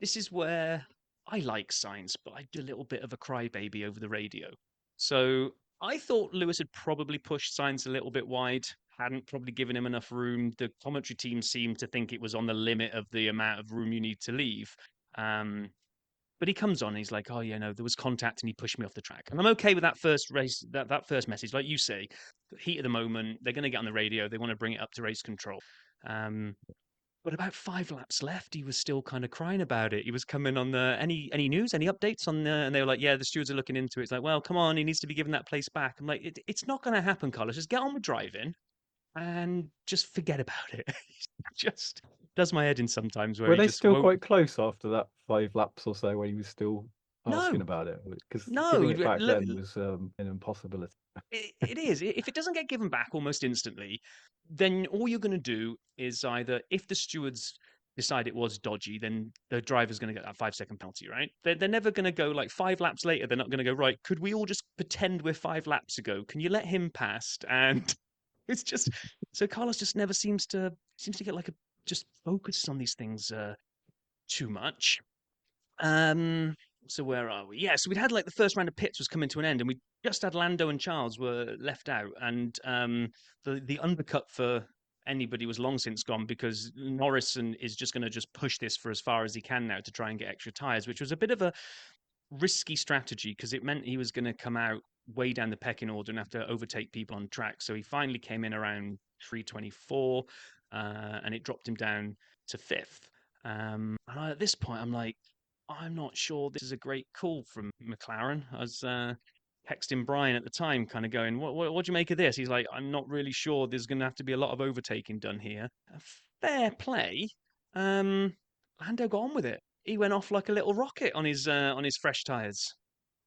this is where I like Sainz, but I do a little bit of a crybaby over the radio. So I thought Lewis had probably pushed Sainz a little bit wide, hadn't probably given him enough room. The commentary team seemed to think it was on the limit of the amount of room you need to leave. But he comes on and he's like, oh, yeah, no, there was contact and he pushed me off the track. And I'm okay with that first race, that first message. Like you say, heat of the moment, they're going to get on the radio. They want to bring it up to race control. But about 5 laps left, he was still kind of crying about it. He was coming on any news, any updates on and they were like, yeah, the stewards are looking into it. It's like, well, come on, he needs to be given that place back. I'm like, it's not going to happen, Carlos. Just get on with driving and just forget about it. Just does my head in sometimes where Were he they just still won't. quite close after that 5 laps or so when he was still asking No, about it? Because no. giving it back then was an impossibility. It is. If it doesn't get given back almost instantly, then all you're going to do is either, if the stewards decide it was dodgy, then the driver's going to get that 5 second penalty, right? They're never going to go like 5 laps later. They're not going to go, right, could we all just pretend we're 5 laps ago? Can you let him past? And it's just, so Carlos just never seems to get like just focused on these things too much. Um, so where are we? Yeah, so we'd had like the first round of pits was coming to an end, and we just had Lando and Charles were left out, and the undercut for anybody was long since gone because Norris is just going to just push this for as far as he can now to try and get extra tires, which was a bit of a risky strategy because it meant he was going to come out way down the pecking order and have to overtake people on track. So he finally came in around 3:24, and it dropped him down to 5th. At this point, I'm like, I'm not sure this is a great call from McLaren. I was texting Brian at the time, kind of going, what do you make of this? He's like, I'm not really sure. There's going to have to be a lot of overtaking done here. Fair play. Lando got on with it. He went off like a little rocket on his fresh tyres.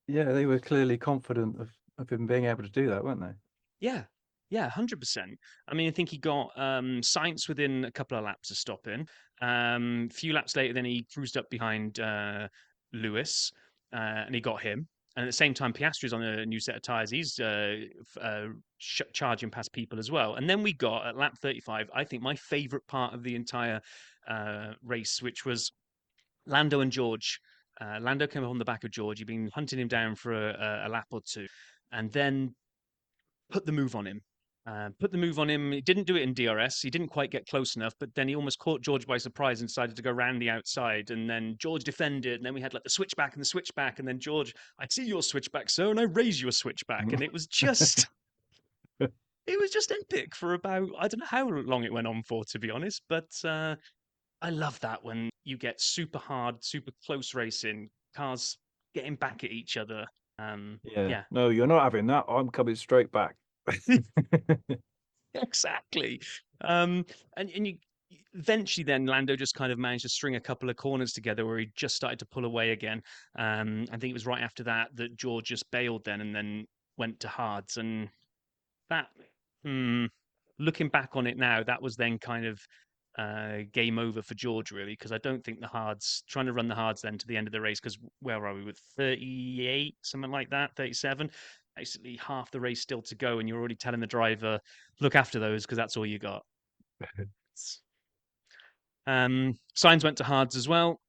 Yeah, they were clearly confident of him being able to do that, weren't they? Yeah, 100%. I mean, I think he got Sainz within a couple of laps of stopping. A few laps later, then he cruised up behind Lewis, and he got him. And at the same time, Piastri's on a new set of tyres. He's charging past people as well. And then we got at lap 35, I think my favourite part of the entire race, which was Lando and George. Lando came up on the back of George. He'd been hunting him down for a lap or two, and then put the move on him. He didn't do it in DRS. He didn't quite get close enough, but then he almost caught George by surprise and decided to go round the outside. And then George defended. And then we had like the switchback and the switchback. And then George, I see your switchback, sir, and I raise you a switchback. And it was just, it was just epic for about, I don't know how long it went on for, to be honest. But I love that when you get super hard, super close racing, cars getting back at each other. Yeah. No, you're not having that. I'm coming straight back. Exactly. And you eventually then Lando just kind of managed to string a couple of corners together where he just started to pull away again. I think it was right after that George just bailed then and then went to hards. And that, looking back on it now, that was then kind of game over for George, really, because I don't think trying to run the hards then to the end of the race, because where are we with 38, something like that, 37? Basically half the race still to go, and you're already telling the driver, look after those because that's all you got. Sainz went to hards as well.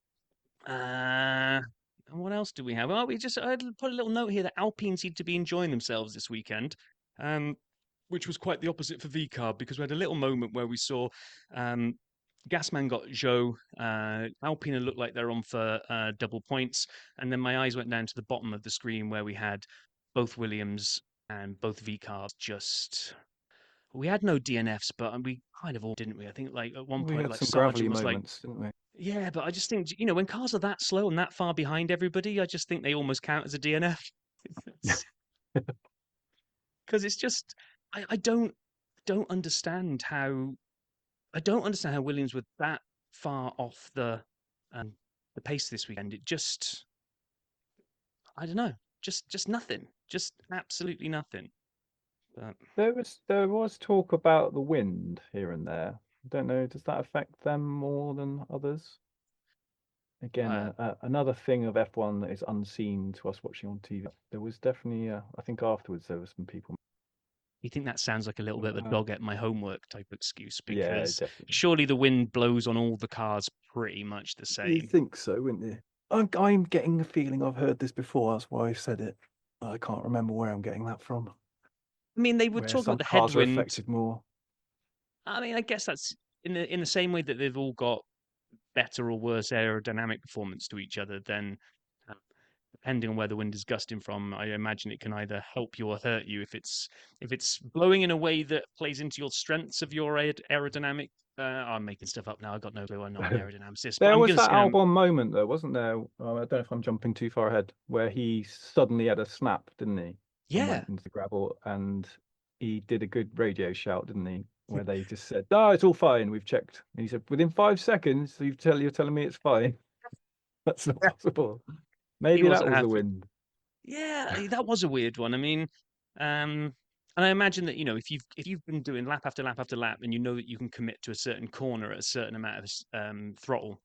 And what else do we have? Well, I put a little note here that Alpine seemed to be enjoying themselves this weekend, which was quite the opposite for VCARB, because we had a little moment where we saw Gasman got Zhou, Alpine looked like they're on for double points, and then my eyes went down to the bottom of the screen where we had both Williams and both VCARBs we had no DNFs, but we kind of all didn't we? I think like at one We point, had like some Sargent gravelly was moments, didn't we? yeah, but I just think when cars are that slow and that far behind everybody, I just think they almost count as a DNF. Because it's just I don't understand how Williams were that far off the pace this weekend. It just I don't know, just nothing, just absolutely nothing. But There was talk about the wind here and there. I don't know, does that affect them more than others? Again, another thing of F1 that is unseen to us watching on TV. There was definitely, I think afterwards there were some people. you think that sounds like a little bit of a dog at my homework type excuse, Yeah, because definitely. surely the wind blows on all the cars pretty much the You same. think so, wouldn't you? I'm getting the feeling I've heard this before. That's why I said it. I can't remember where I'm getting that from. I mean, they would Where talk some about the cars are headwind. affected more. I mean, I guess that's in the same way that they've all got better or worse aerodynamic performance to each other, then depending on where the wind is gusting from, I imagine it can either help you or hurt you. If it's blowing in a way that plays into your strengths of your aerodynamic, I'm making stuff up now. I've got no clue. I'm not an aerodynamicist. There but was that Albon moment, though, wasn't there? I don't know if I'm jumping too far ahead, where he suddenly had a snap, didn't he? Yeah. And went into the gravel, and he did a good radio shout, didn't he? Where they just said, "No, it's all fine. We've checked." And he said, "Within 5 seconds, you're telling me it's fine." That's not possible. Maybe that was the wind. Yeah, that was a weird one. I mean, and I imagine that if you've been doing lap after lap after lap, and you know that you can commit to a certain corner at a certain amount of throttle,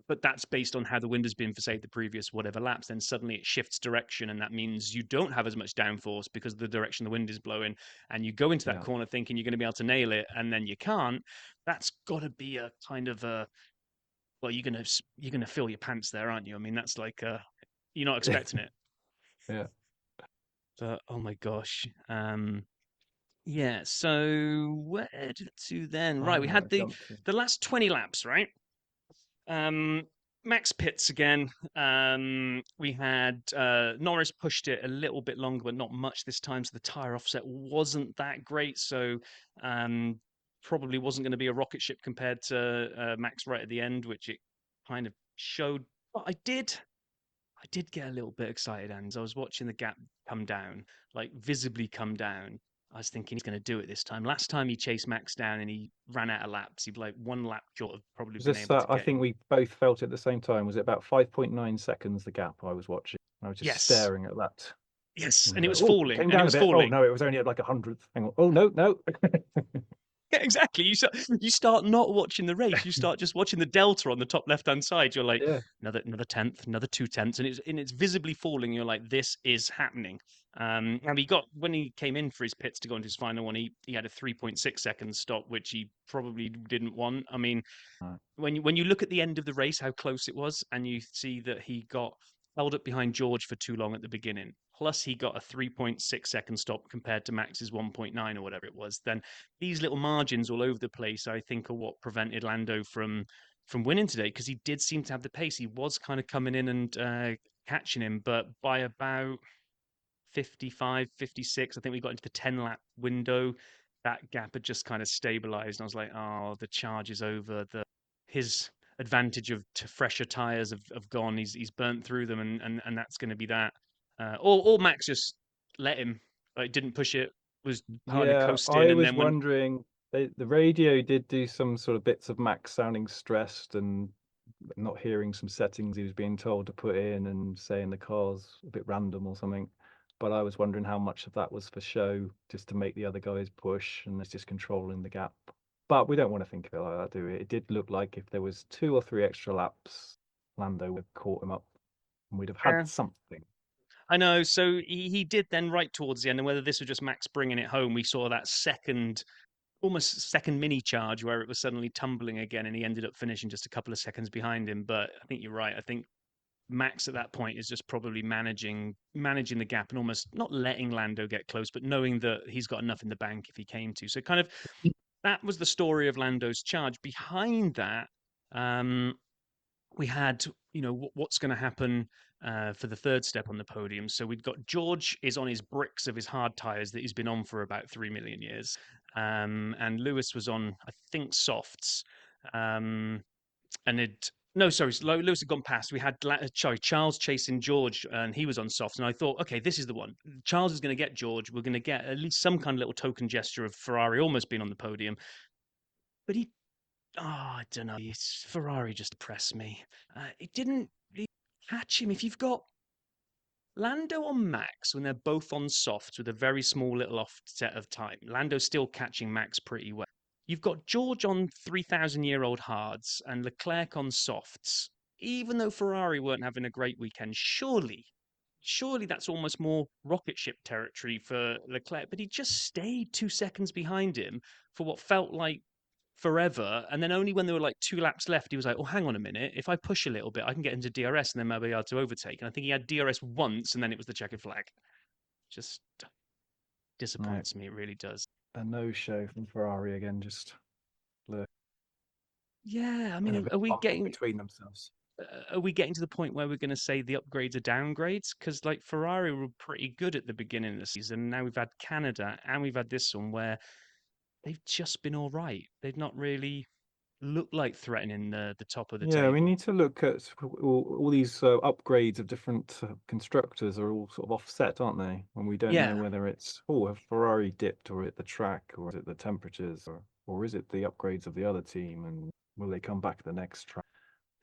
but that's based on how the wind has been for say the previous whatever laps, then suddenly it shifts direction, and that means you don't have as much downforce because of the direction the wind is blowing, and you go into that corner thinking you're going to be able to nail it, and then you can't. That's got to be a kind of a well, you're gonna fill your pants there, aren't you? I mean, that's like you're not expecting it. Yeah. But oh my gosh. Yeah, so where to then? Right, we had the last 20 laps, right? Max pits again. We had Norris pushed it a little bit longer, but not much this time. So the tyre offset wasn't that great. So probably wasn't going to be a rocket ship compared to Max right at the end, which it kind of showed. But I did get a little bit excited, and I was watching the gap come down, like visibly come down. I was thinking he's going to do it this time. Last time he chased Max down and he ran out of laps. He'd like one lap short of probably Was been this able to I get think him. we both felt it at the same time. Was it about 5.9 seconds the gap I was watching? I was just Yes. staring at that. Yes, I and it like, was "Oh, falling, came and it down a was bit. Oh falling. no, it was only at like 100th. Hang on. Oh no, no. Yeah, exactly. You start not watching the race. You start just watching the delta on the top left hand side. You're like Yeah. another tenth, another 2/10, and it's visibly falling. You're like, this is happening. And he got when he came in for his pits to go into his final one, he had a 3.6 second stop, which he probably didn't want. I mean, Right. when you look at the end of the race, how close it was, and you see that he got held up behind George for too long at the beginning. Plus, he got a 3.6 second stop compared to Max's 1.9 or whatever it was. Then these little margins all over the place, I think, are what prevented Lando from winning today, because he did seem to have the pace. He was kind of coming in and catching him, but by about 55, 56, I think we got into the 10 lap window. That gap had just kind of stabilized. And I was like, oh, the charge is over. His advantage of fresher tires have gone. He's burnt through them, and that's going to be that. Or Max just let him, like didn't push it, was kind of Yeah, coasting, I and was then when wondering. The radio did do some sort of bits of Max sounding stressed and not hearing some settings he was being told to put in and saying the car's a bit random or something. But I was wondering how much of that was for show, just to make the other guys push, and it's just controlling the gap. But we don't want to think of it like that, do we? It did look like if there was 2 or 3 extra laps, Lando would have caught him up, and we'd have yeah, had something. I know. So he did then right towards the end, and whether this was just Max bringing it home, we saw that almost second mini charge where it was suddenly tumbling again, and he ended up finishing just a couple of seconds behind him. But I think you're right. I think Max at that point is just probably managing the gap and almost not letting Lando get close, but knowing that he's got enough in the bank if he came to. So kind of that was the story of Lando's charge. Behind that, we had what's going to happen for the third step on the podium. So we've got George is on his bricks of his hard tires that he's been on for about 3 million years, and Lewis was on, I think, softs, and it. No, sorry, Lewis had gone past. We had Charles chasing George, and he was on softs. And I thought, okay, this is the one. Charles is going to get George. We're going to get at least some kind of little token gesture of Ferrari almost being on the podium. But I don't know. Ferrari just depressed me. It didn't really catch him. If you've got Lando on Max when they're both on softs with a very small little offset of time, Lando's still catching Max pretty well. You've got George on 3,000-year-old hards and Leclerc on softs. Even though Ferrari weren't having a great weekend, surely that's almost more rocket ship territory for Leclerc. But he just stayed 2 seconds behind him for what felt like forever. And then only when there were like 2 laps left, he was like, oh, hang on a minute. If I push a little bit, I can get into DRS and then maybe I'll be able to overtake. And I think he had DRS once and then it was the checkered flag. Just disappoints me. It really does. A no-show from Ferrari again, just Yeah, I and a mean, bit are we bumping getting between themselves. to the point where we're going to say the upgrades are downgrades? Because like Ferrari were pretty good at the beginning of the season. Now we've had Canada and we've had this one where they've just been all right. They've not really looked like threatening the top of the Yeah, we table. need to look at all these upgrades of different constructors are all sort of offset, aren't they? And we don't know Yeah. whether it's, oh, have Ferrari dipped, or at the track, or is it the temperatures, or is it the upgrades of the other team, and will they come back the next track?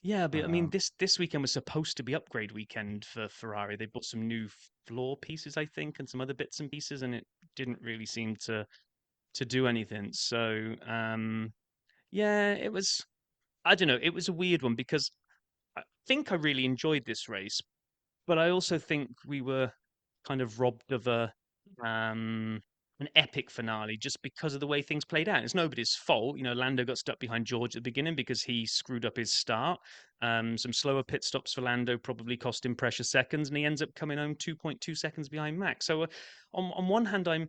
Yeah, but I mean, Um, this weekend was supposed to be upgrade weekend for Ferrari. They bought some new floor pieces, I think, and some other bits and pieces, and it didn't really seem to do anything. So, yeah, it was. I don't know. It was a weird one because I think I really enjoyed this race, but I also think we were kind of robbed of an epic finale just because of the way things played out. It's nobody's fault. Lando got stuck behind George at the beginning because he screwed up his start. Some slower pit stops for Lando probably cost him precious seconds, and he ends up coming home 2.2 seconds behind Max. So, on one hand, I'm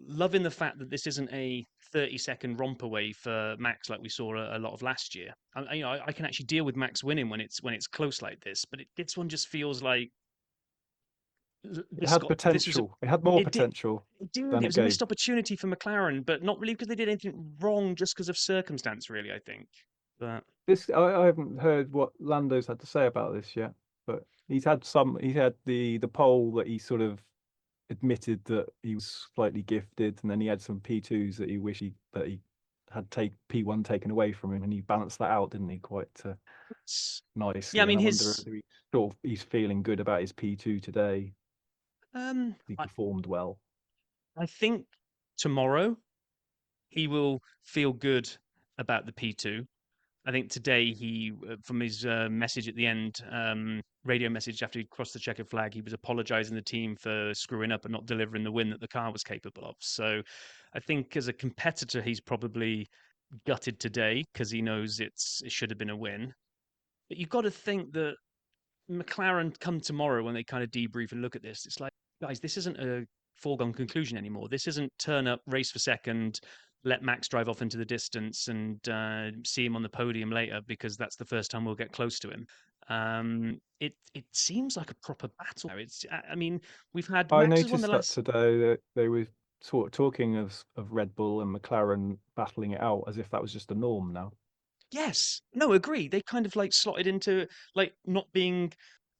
loving the fact that this isn't a 30-second romp away for Max like we saw a lot of last year. I can actually deal with Max winning when it's close like this, but this one just feels like It had potential. It had more potential than it it was a gave. missed opportunity for McLaren, but not really because they did anything wrong, just because of circumstance, really, I think. But I haven't heard what Lando's had to say about this yet, but he had the pole that he sort of admitted that he was slightly gifted, and then he had some P2s that he had P1 taken away from him, and he balanced that out, didn't he? Quite nicely. yeah, I mean, and I wonder if he's feeling good about his P2 today. He performed well. I think tomorrow he will feel good about the P2. I think today from his message at the end, radio message after he crossed the checkered flag, he was apologising to the team for screwing up and not delivering the win that the car was capable of. So I think as a competitor, he's probably gutted today because he knows it should have been a win. But you've got to think that McLaren come tomorrow when they kind of debrief and look at this. It's like, guys, this isn't a foregone conclusion anymore. This isn't turn up, race for second, let Max drive off into the distance and see him on the podium later because that's the first time we'll get close to him. It seems like a proper battle. I mean, we've had. I Max noticed that today that they were sort of talking of Red Bull and McLaren battling it out as if that was just a norm now. Yes, no, agree. They kind of like slotted into like not being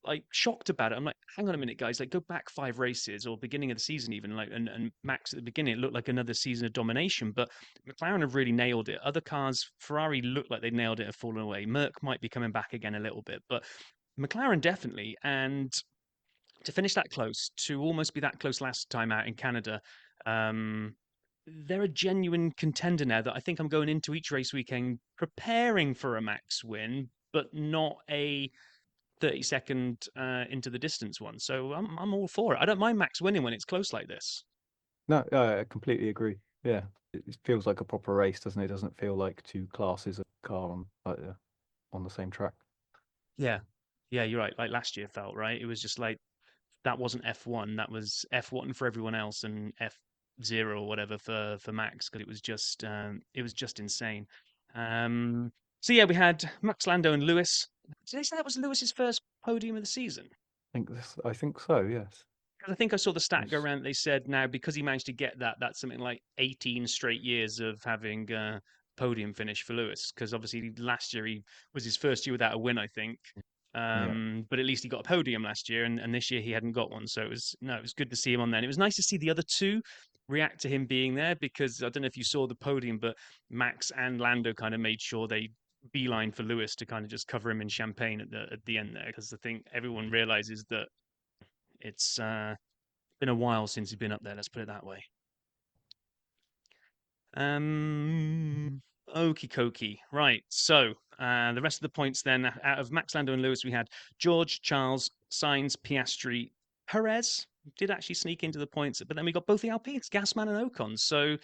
like shocked about it. I'm like, hang on a minute, guys. Like, go back 5 races or beginning of the season, even like, and Max at the beginning, it looked like another season of domination. But McLaren have really nailed it. Other cars, Ferrari looked like they nailed it and fallen away. Merc might be coming back again a little bit, but McLaren definitely. And to finish that close, to almost be that close last time out in Canada, they're a genuine contender now that I think I'm going into each race weekend preparing for a Max win, but not a 30-second into the distance one. So I'm all for it. I don't mind Max winning when it's close like this. No, I completely agree. Yeah, it feels like a proper race, doesn't it? It doesn't feel like 2 classes of car on the same track. Yeah, you're right. Like last year felt right. It was just like that wasn't F1. That was F1 for everyone else and F0 or whatever for Max because it was just insane. So yeah, we had Max, Lando, and Lewis. Did they say that was Lewis's first podium of the season? I think so. Yes. I think I saw the stat go around. They said now because he managed to get that, that's something like 18 straight years of having a podium finish for Lewis. Because obviously last year he was his first year without a win, I think. But at least he got a podium last year, and this year he hadn't got one. So it was good to see him on there. And it was nice to see the other two react to him being there because I don't know if you saw the podium, but Max and Lando kind of made sure they beeline for Lewis to kind of just cover him in champagne at the end there because I think everyone realizes that it's been a while since he's been up there. Let's put it that way. Okie dokie. Right. So the rest of the points then out of Max, Lando, and Lewis, we had George, Charles, Sainz, Piastri, Perez did actually sneak into the points, but then we got both the Alpines, Gasman and Ocon. So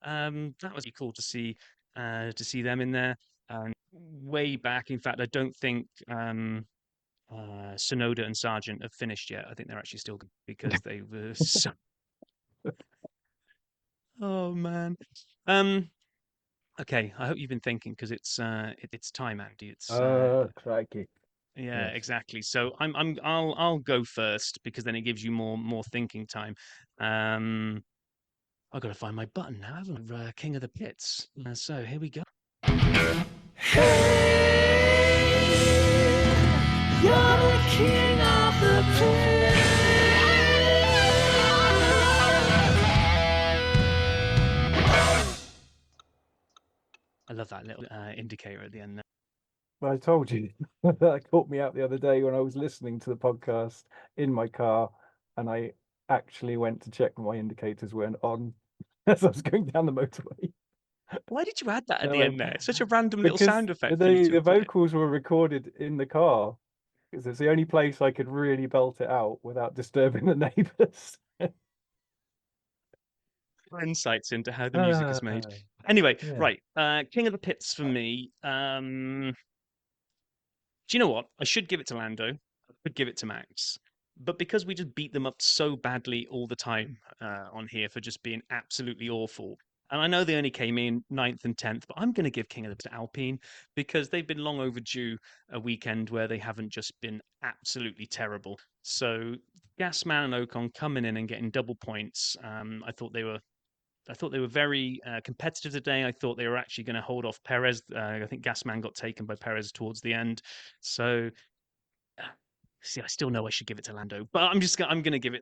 that was cool to see them in there. Way back, in fact, I don't think Sonoda and Sargent have finished yet. I think they're actually still good because they were so. Oh man. Okay. I hope you've been thinking because it's time, Andy. It's crikey. yeah, Yes. exactly. So I'll go first because then it gives you more thinking time. I've got to find my button now, haven't I? King of the Pits. So here we go. You're the king of the pit. I love that little indicator at the end there. Well, I told you that caught me out the other day when I was listening to the podcast in my car, and I actually went to check my indicators weren't on as I was going down the motorway. Why did you add that at the end there? It's such a random little sound effect. The vocals were recorded in the car because it's the only place I could really belt it out without disturbing the neighbours. Insights into how the music is made. Anyway, yeah. Right. King of the Pits for me. Do you know what? I should give it to Lando. I could give it to Max. But because we just beat them up so badly all the time on here for just being absolutely awful, And I know they only came in 9th and 10th, but I'm going to give King of the to Alpine because they've been long overdue a weekend where they haven't just been absolutely terrible. So Gasman and Ocon coming in and getting double points. I thought they were very competitive today. I thought they were actually going to hold off Perez. I think Gasman got taken by Perez towards the end. So, see, I still know I should give it to Lando, but I'm going to give it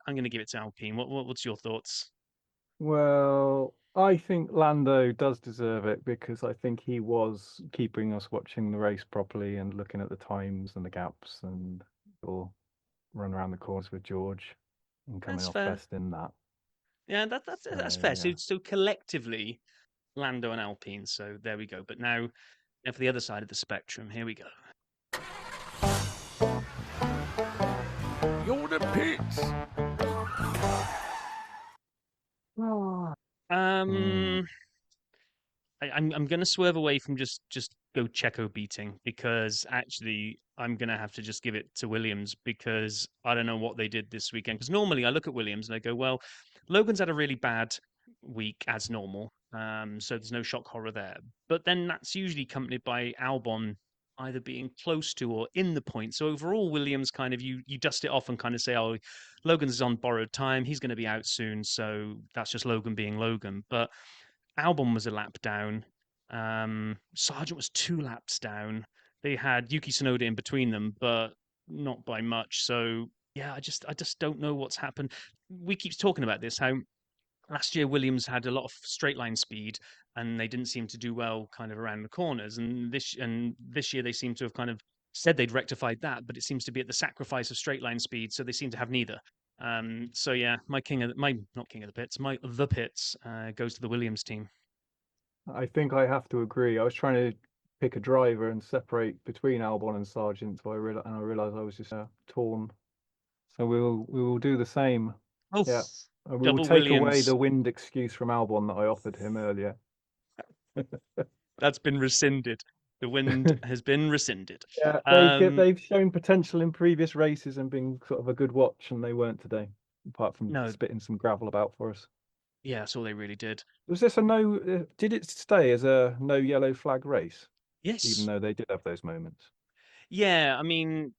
to Alpine. What's your thoughts? Well, I think Lando does deserve it because I think he was keeping us watching the race properly and looking at the times and the gaps and or run around the corners with George and coming That's off fair. best in that. Yeah, that's fair. Yeah. So collectively, Lando and Alpine. So there we go. But now for the other side of the spectrum, here we go. You're the pits. I'm going to swerve away from just go Checo beating because actually I'm going to have to just give it to Williams because I don't know what they did this weekend. Because normally I look at Williams and I go, well, Logan's had a really bad week as normal, so there's no shock horror there. But then that's usually accompanied by Albon either being close to or in the point. So overall, Williams kind of you dust it off and kind of say, oh, Logan's on borrowed time. He's going to be out soon, so that's just Logan being Logan. But Albon was a lap down. Sargent was 2 laps down. They had Yuki Tsunoda in between them, but not by much. So yeah, I just don't know what's happened. We keep talking about this, how last year Williams had a lot of straight line speed and they didn't seem to do well kind of around the corners. And this year they seem to have kind of said they'd rectified that, but it seems to be at the sacrifice of straight line speed. So they seem to have neither. So yeah, my the pits goes to the Williams team. I think I have to agree. I was trying to pick a driver and separate between Albon and Sargent, so I realized I was just torn. So we will do the same. Oh, Yeah. We will double take away Williams. the wind excuse from Albon that I offered him earlier. That's been rescinded. The wind has been rescinded. Yeah, they've shown potential in previous races and been sort of a good watch, and they weren't today, apart from No. spitting some gravel about for us. Yeah, that's all they really did. Was this a no? Did it stay as a no yellow flag race? Yes. Even though they did have those moments. Yeah, I mean,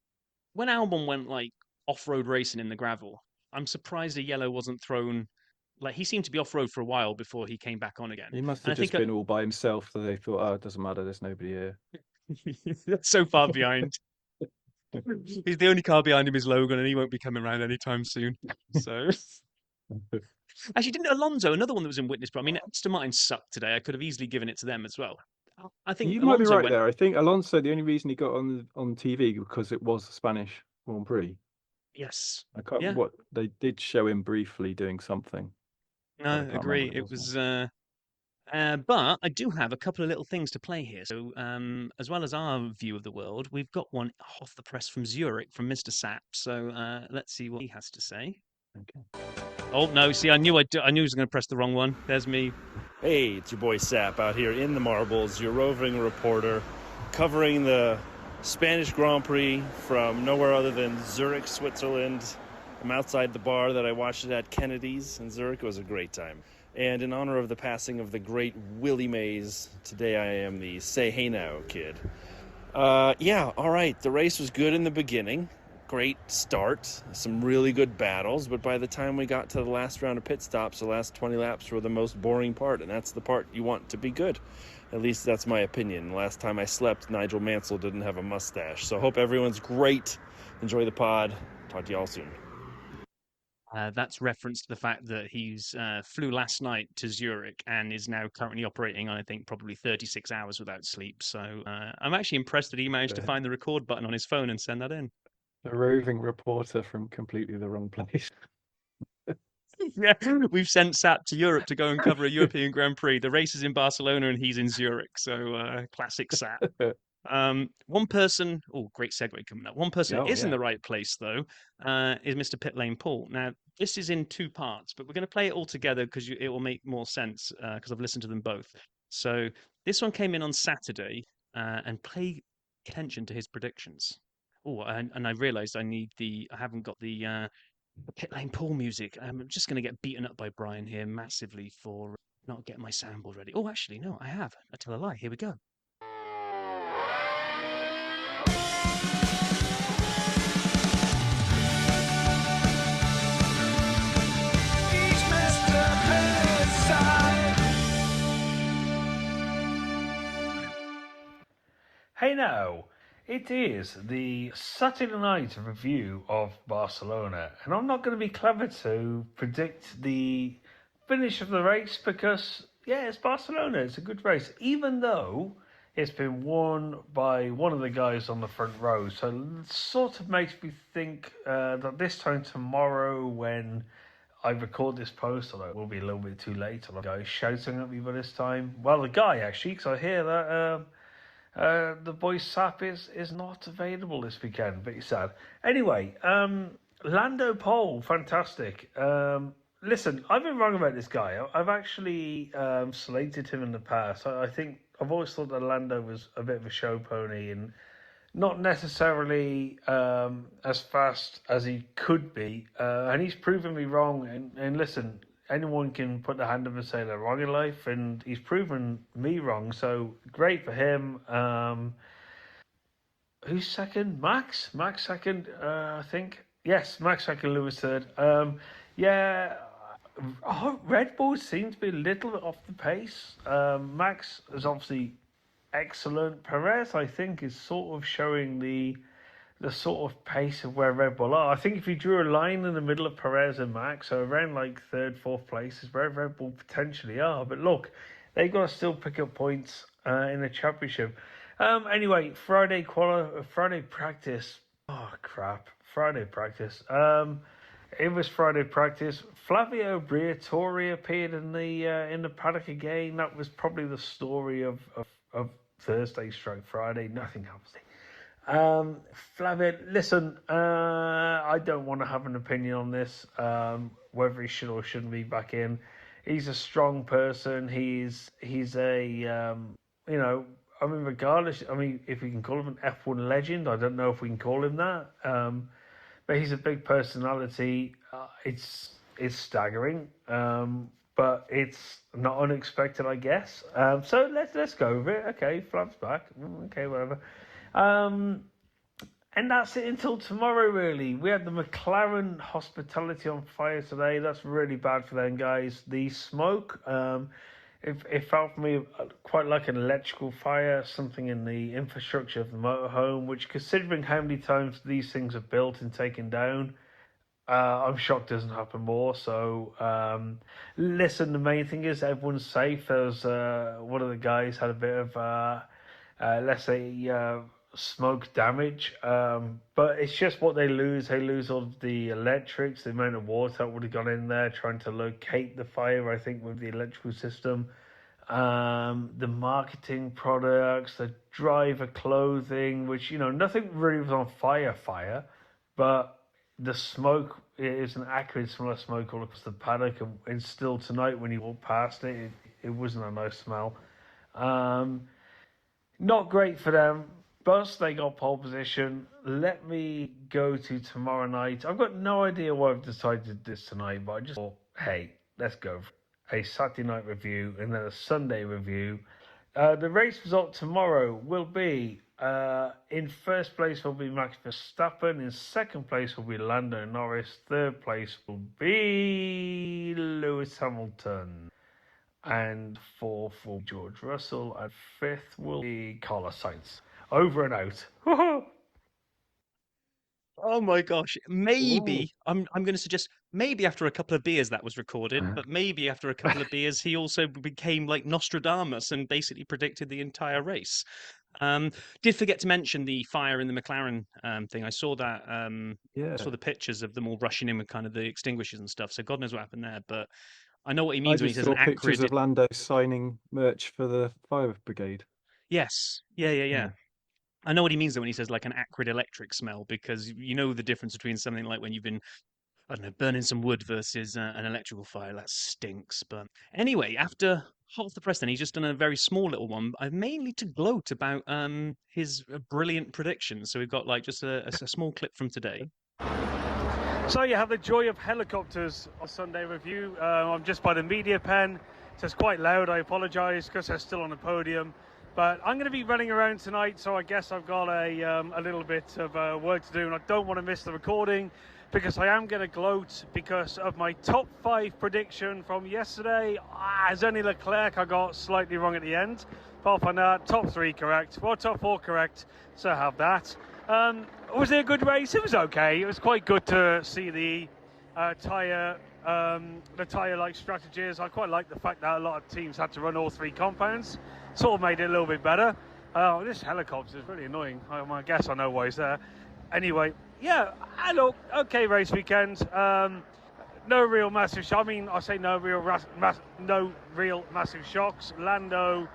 when Albon went like off-road racing in the gravel, I'm surprised a yellow wasn't thrown. Like he seemed to be off-road for a while before he came back on again. He must have just been all by himself, so they thought, oh, it doesn't matter, there's nobody here. That's so far behind. He's the only car behind him is Logan, and he won't be coming around anytime soon. So, actually, didn't Alonso, another one that was in witness, but I mean, Aston Martin sucked today. I could have easily given it to them as well. I think you Alonso might be right there. I think Alonso, the only reason he got on TV because it was the Spanish Grand Prix. Yes. I can't. What they did show him briefly doing something. No, agree. It was. But I do have a couple of little things to play here. So, as well as our view of the world, we've got one off the press from Zurich from Mr. Sapp. So let's see what he has to say. Okay. Oh no! See, I knew he was going to press the wrong one. There's me. Hey, it's your boy Sapp out here in the marbles, your roving reporter, covering the Spanish Grand Prix from nowhere other than Zurich, Switzerland. I'm outside the bar that I watched it at, Kennedy's in Zurich. It was a great time. And in honor of the passing of the great Willie Mays, today I am the Say Hey Now kid. Yeah, all right. The race was good in the beginning. Great start. Some really good battles. But by the time we got to the last round of pit stops, the last 20 laps were the most boring part. And that's the part you want to be good. At least that's my opinion. Last time I slept, Nigel Mansell didn't have a mustache. So I hope everyone's great. Enjoy the pod. Talk to you all soon. That's reference to the fact that he's flew last night to Zurich and is now currently operating on, I think, probably 36 hours without sleep. So I'm actually impressed that he managed to find the record button on his phone and send that in. A roving reporter from completely the wrong place. Yeah, we've sent Sapp to Europe to go and cover a European Grand Prix. The race is in Barcelona and he's in Zurich. So classic Sapp. One person, great segue coming up. One person that is in the right place, though, is Mr. Pitlane Paul. Now, this is in 2 parts, but we're going to play it all together because it will make more sense because I've listened to them both. So this one came in on Saturday and pay attention to his predictions. Oh, and I realized I haven't got the Pitlane Paul music. I'm just going to get beaten up by Brian here massively for not getting my soundboard ready. Oh, actually, no, I have. I tell a lie. Here we go. Hey now, it is the Saturday night review of Barcelona, and I'm not going to be clever to predict the finish of the race because, yeah, it's Barcelona, it's a good race, even though it's been won by one of the guys on the front row. So it sort of makes me think that this time tomorrow when I record this post, although it will be a little bit too late, a lot of guys shouting at me by this time. Well, the guy actually, because I hear that the boy Sap is not available this weekend, but he's sad. Anyway, Lando Paul, fantastic. Listen, I've been wrong about this guy. I've actually slated him in the past. I think I've always thought that Lando was a bit of a show pony and not necessarily as fast as he could be. And he's proven me wrong. And listen, anyone can put their hand up and say they're wrong in life, and he's proven me wrong. So great for him. Who's second? Max second, I think. Yes, Max second, Lewis third. Red Bull seems to be a little bit off the pace. Max is obviously excellent. Perez, I think, is sort of showing the sort of pace of where Red Bull are. I think if you drew a line in the middle of Perez and Max, so around like third, fourth place is where Red Bull potentially are. But look, they've got to still pick up points in the championship. Anyway, Friday practice. Oh crap! Friday practice. It was Friday practice. Flavio Briatore appeared in the paddock again. That was probably the story of Thursday / Friday. Nothing else. Flavio, listen, I don't want to have an opinion on this, whether he should or shouldn't be back in. He's a strong person. He's a, regardless, if we can call him an F1 legend, I don't know if we can call him that. But he's a big personality. It's staggering, but it's not unexpected, I guess. So let's go with it. Okay, Flav's back. Okay, whatever. And that's it until tomorrow, really. We had the McLaren hospitality on fire today. That's really bad for them guys. The smoke, it felt for me quite like an electrical fire, something in the infrastructure of the motorhome, which, considering how many times these things are built and taken down, I'm shocked it doesn't happen more. So, listen, the main thing is everyone's safe. There's one of the guys had a bit of, let's say, smoke damage, but it's just what they lose. They lose all of the electrics, the amount of water that would have gone in there trying to locate the fire, I think, with the electrical system. The marketing products, the driver clothing, which, nothing really was on fire, but the smoke is an accurate smell of smoke all across the paddock, and still tonight when you walk past it, it wasn't a nice smell. Not great for them, but they got pole position. Let me go to tomorrow night. I've got no idea why I've decided this tonight, but I just thought, hey, let's go for a Saturday night review and then a Sunday review. The race result tomorrow will be, in first place will be Max Verstappen, in second place will be Lando Norris, third place will be Lewis Hamilton, and fourth will be George Russell, and fifth will be Carlos Sainz. Over and out. Oh my gosh. Maybe I'm going to suggest maybe after a couple of beers that was recorded, but maybe after a couple of beers he also became like Nostradamus and basically predicted the entire race. Did forget to mention the fire in the McLaren thing. I saw that. I saw the pictures of them all rushing in with kind of the extinguishers and stuff. So God knows what happened there, but I know what he means when he says an pictures acrid. of Lando signing merch for the fire brigade. Yes. Yeah. I know what he means though when he says like an acrid electric smell, because you know the difference between something like when you've been, I don't know, burning some wood versus an electrical fire. That stinks. But anyway, after half the press, then he's just done a very small little one. I've mainly to gloat about his brilliant predictions. So we've got like just a small clip from today. So you have the joy of helicopters on Sunday review. I'm just by the media pen. so it's quite loud. I apologise because they're still on the podium. But I'm going to be running around tonight, so I guess I've got a little bit of work to do, and I don't want to miss the recording because I am going to gloat because of my top 5 prediction from yesterday. It's only Leclerc I got slightly wrong at the end. Apart from that, top 3 correct, well, top 4 correct, so I have that. Was it a good race? It was okay. It was quite good to see the tyre-like strategies. I quite like the fact that a lot of teams had to run all 3 compounds. Sort of made it a little bit better. This helicopter is really annoying. I guess I know why it's there. Anyway, yeah, look, okay race weekend. No real massive shocks. I mean, I say no real massive shocks. Lando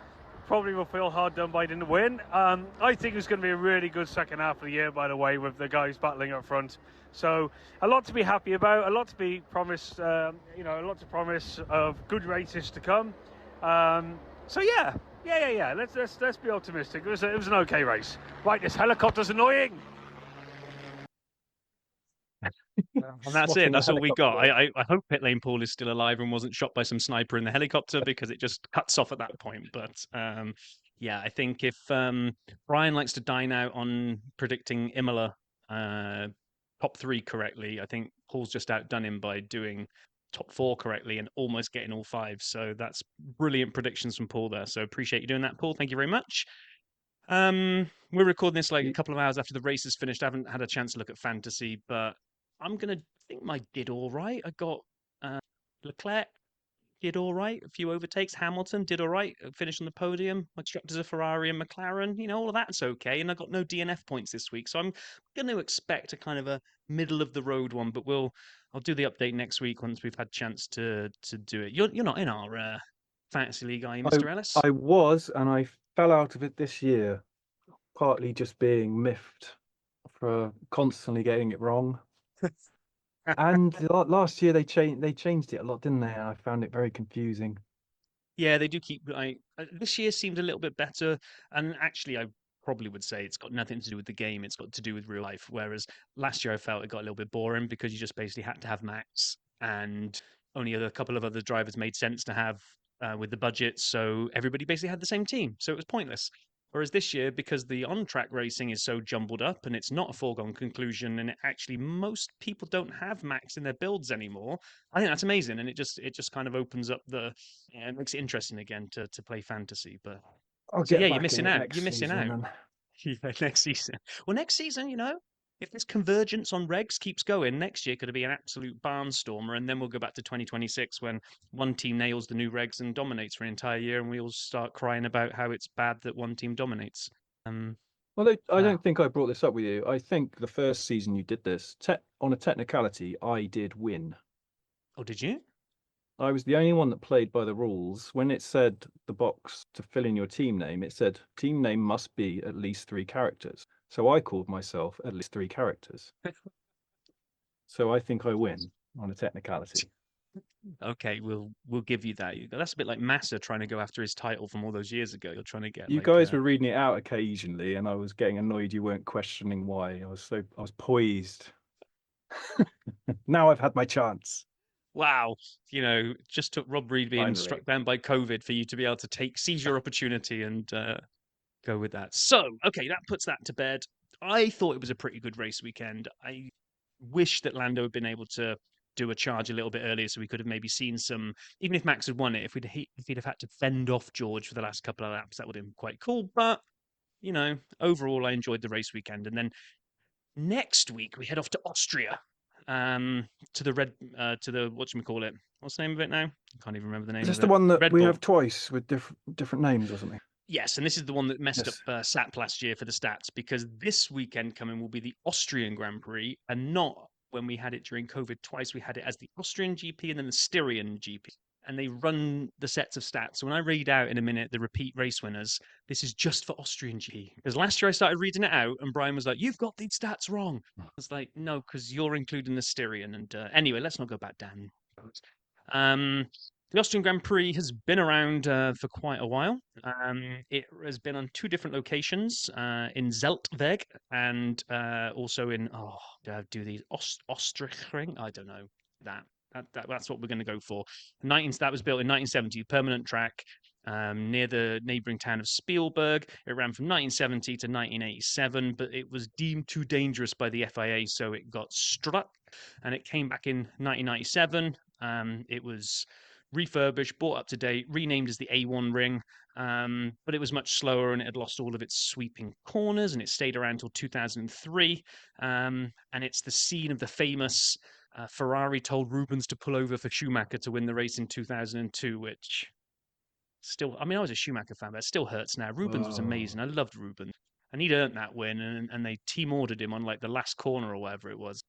probably will feel hard done by didn't win. I think it's going to be a really good second half of the year, by the way, with the guys battling up front. So a lot to be happy about, a lot to be promised, a lot to promise of good races to come. So yeah. Let's be optimistic. It was an okay race. Right, this helicopter's annoying. And that's it. That's all we got. I hope Pitlane Paul is still alive and wasn't shot by some sniper in the helicopter because it just cuts off at that point. But yeah, I think if Brian likes to dine out on predicting Imola top 3 correctly, I think Paul's just outdone him by doing top 4 correctly and almost getting all 5. So that's brilliant predictions from Paul there. So appreciate you doing that, Paul. Thank you very much. We're recording this like a couple of hours after the race is finished. I haven't had a chance to look at fantasy, but I'm going to think I did all right. I got Leclerc did all right. A few overtakes. Hamilton did all right. Finished on the podium. My constructors are Ferrari and McLaren. All of that's okay. And I got no DNF points this week. So I'm going to expect a kind of a middle of the road one, but I'll do the update next week once we've had a chance to do it. You're not in our fantasy league, are you, Mr. Ellis? I was, and I fell out of it this year, partly just being miffed for constantly getting it wrong. And last year they changed it a lot, didn't they? And I found it very confusing. Yeah, they do keep. This year seemed a little bit better, and actually, I probably would say it's got nothing to do with the game. It's got to do with real life. Whereas last year, I felt it got a little bit boring because you just basically had to have Max, and only a couple of other drivers made sense to have with the budget. So everybody basically had the same team, so it was pointless. Whereas this year, because the on-track racing is so jumbled up and it's not a foregone conclusion, and actually most people don't have Max in their builds anymore, I think that's amazing, and it just kind of opens up it makes it interesting again to play fantasy. But you're missing out. You're missing out. Yeah, next season. Well, next season, if this convergence on regs keeps going, next year could be an absolute barnstormer, and then we'll go back to 2026 when one team nails the new regs and dominates for an entire year, and we all start crying about how it's bad that one team dominates. Well, I don't think I brought this up with you. I think the first season you did this, on a technicality, I did win. Oh, did you? I was the only one that played by the rules. When it said the box to fill in your team name, it said team name must be at least 3 characters. So I called myself at least 3 characters. So I think I win on a technicality. Okay, we'll give you that. That's a bit like Massa trying to go after his title from all those years ago. You're trying to get. You guys were reading it out occasionally, and I was getting annoyed you weren't questioning why. I was poised. Now I've had my chance. Wow, just took Rob Reed being struck down by COVID for you to be able to seize your opportunity and go with that. So, okay, that puts that to bed. I thought it was a pretty good race weekend. I wish that Lando had been able to do a charge a little bit earlier so we could have maybe seen some, even if Max had won it, if he'd have had to fend off George for the last couple of laps, that would have been quite cool. But, overall, I enjoyed the race weekend. And then next week, we head off to Austria. To the whatchamacallit. What's the name of it now? I can't even remember the name. Is this the one that we have twice with different names or something? Yes, and this is the one that messed up SAP last year for the stats, because this weekend coming will be the Austrian Grand Prix, and not when we had it during COVID twice. We had it as the Austrian GP and then the Styrian GP. And they run the sets of stats. So when I read out in a minute the repeat race winners, this is just for Austrian GP. Because last year I started reading it out and Brian was like, "You've got these stats wrong." I was like, "No, because you're including the Styrian." And anyway, let's not go back down. The Austrian Grand Prix has been around for quite a while. It has been on 2 different locations, in Zeltweg and also in, do these Ostrichring? I don't know that. That's what we're going to go for. That was built in 1970, permanent track near the neighbouring town of Spielberg. It ran from 1970 to 1987, but it was deemed too dangerous by the FIA, so it got struck, and it came back in 1997. It was refurbished, brought up to date, renamed as the A1 Ring, but it was much slower and it had lost all of its sweeping corners, and it stayed around until 2003. And it's the scene of the famous Ferrari told Rubens to pull over for Schumacher to win the race in 2002, which still, I mean, I was a Schumacher fan, but it still hurts now. Rubens was amazing. I loved Rubens. And he'd earned that win, and they team ordered him on like the last corner or whatever it was.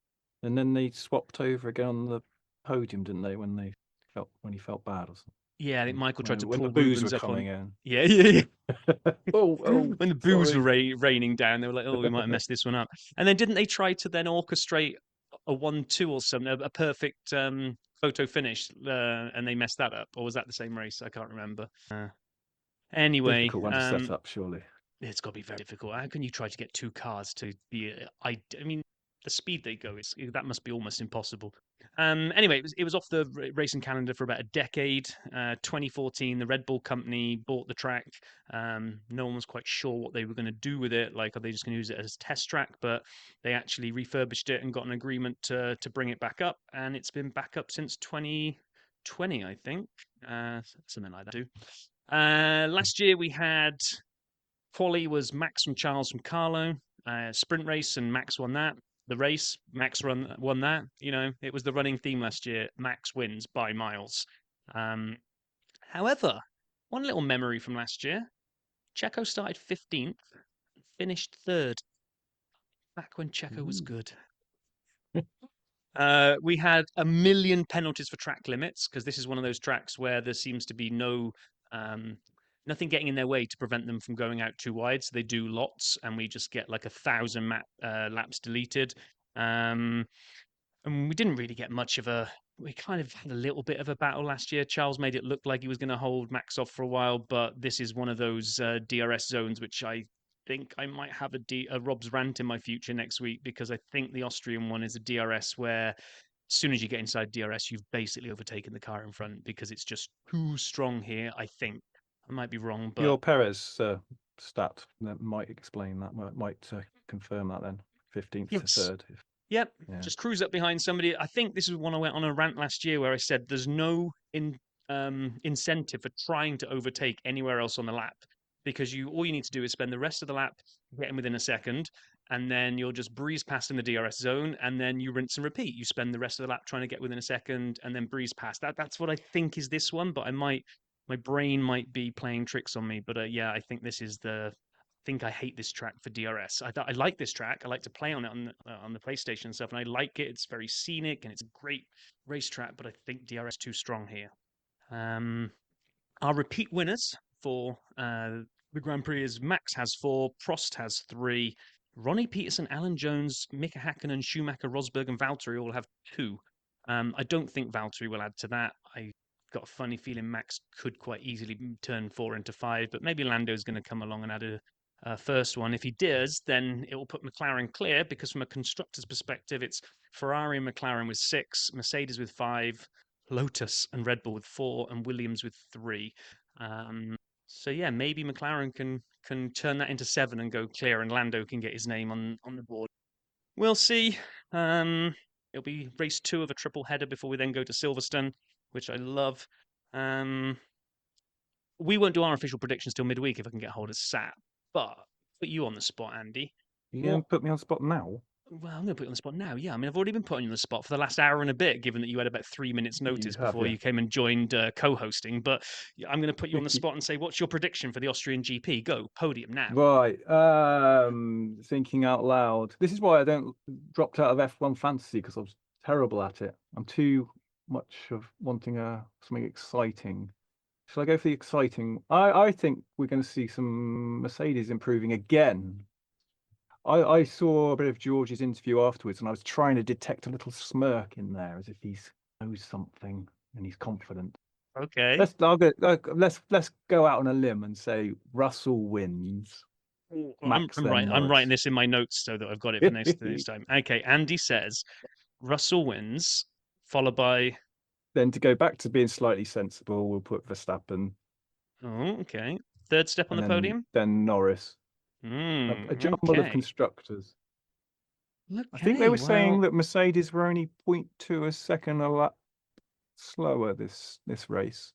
And then they swapped over again on the podium, didn't they? When he felt bad or something. Yeah, I think Michael tried to when pull the booze Rubens were up coming on. in. Yeah. oh, When the booze sorry. were raining down, they were like, "Oh, we might have messed this one up." And then didn't they try to then orchestrate a 1-2 or something, a perfect photo finish, and they messed that up? Or was that the same race? I can't remember. Anyway, Difficult one to set up, surely. it's got to be very difficult. How can you try to get two cars to be? I mean, the speed they go that must be almost impossible. Anyway, it was off the racing calendar for about a decade. 2014, the Red Bull company bought the track. No one was quite sure what they were going to do with it. Like, are they just going to use it as a test track? But they actually refurbished it and got an agreement to bring it back up, and it's been back up since 2020, I think, something like that too. Last year we had quali was Max from Charles from Carlo, sprint race, and Max won that. The race, Max won that. You know, it was the running theme last year. Max wins by miles. However, one little memory from last year: Checo started 15th, finished 3rd. Back when Checo was good. We had a million penalties for track limits, because this is one of those tracks where there seems to be nothing getting in their way to prevent them from going out too wide. So they do lots, and we just get like 1,000 laps deleted. And we didn't really get much of we kind of had a little bit of a battle last year. Charles made it look like he was going to hold Max off for a while, but this is one of those DRS zones, which I think I might have a Rob's rant in my future next week, because I think the Austrian one is a DRS where as soon as you get inside DRS, you've basically overtaken the car in front, because it's just too strong here, I think. I might be wrong, but Your Perez stat that might explain that, might confirm that then. 15th to 3rd. Yep, just cruise up behind somebody. I think this is one I went on a rant last year where I said there's no incentive for trying to overtake anywhere else on the lap, because all you need to do is spend the rest of the lap getting within a second, and then you'll just breeze past in the DRS zone, and then you rinse and repeat. You spend the rest of the lap trying to get within a second, and then breeze past. That's what I think is this one, but my brain might be playing tricks on me. But yeah, I think this is I think I hate this track for DRS. I like this track. I like to play on it on the PlayStation and stuff, and I like it. It's very scenic and it's a great racetrack, but I think DRS too strong here. Our repeat winners for the Grand Prix is Max has 4, Prost has 3, Ronnie Peterson, Alan Jones, Mika Hakkinen, Schumacher, Rosberg, and Valtteri all have 2. I don't think Valtteri will add to that. I got a funny feeling Max could quite easily turn 4 into 5, but maybe Lando's going to come along and add a first one. If he does, then it will put McLaren clear, because from a constructor's perspective, it's Ferrari and McLaren with 6, Mercedes with 5, Lotus and Red Bull with 4, and Williams with 3. So yeah, maybe McLaren can turn that into 7 and go clear, and Lando can get his name on the board. We'll see. It'll be race 2 of a triple header before we then go to Silverstone, which I love. We won't do our official predictions till midweek if I can get hold of Sat, but put you on the spot, Andy. You going to put me on the spot now? Well, I'm going to put you on the spot now. Yeah, I mean, I've already been putting you on the spot for the last hour and a bit, given that you had about 3 minutes notice before you came and joined co-hosting. But I'm going to put you on the spot and say, what's your prediction for the Austrian GP? Go, podium now. Right. Thinking out loud. This is why I dropped out of F1 Fantasy, because I was terrible at it. I'm too much of wanting something exciting. Shall I go for the exciting? I think we're going to see some Mercedes improving again. I saw a bit of George's interview afterwards, and I was trying to detect a little smirk in there, as if he knows something and he's confident. Okay. Let's go out on a limb and say Russell wins. I'm writing this in my notes so that I've got it for next time. Okay, Andy says Russell wins, followed by Then to go back to being slightly sensible, we'll put Verstappen Oh, okay. Third step on and the podium? then Norris. A jumble of Okay. constructors. Okay, I think they were saying well, that Mercedes were only 0.2 a second a lap slower this race.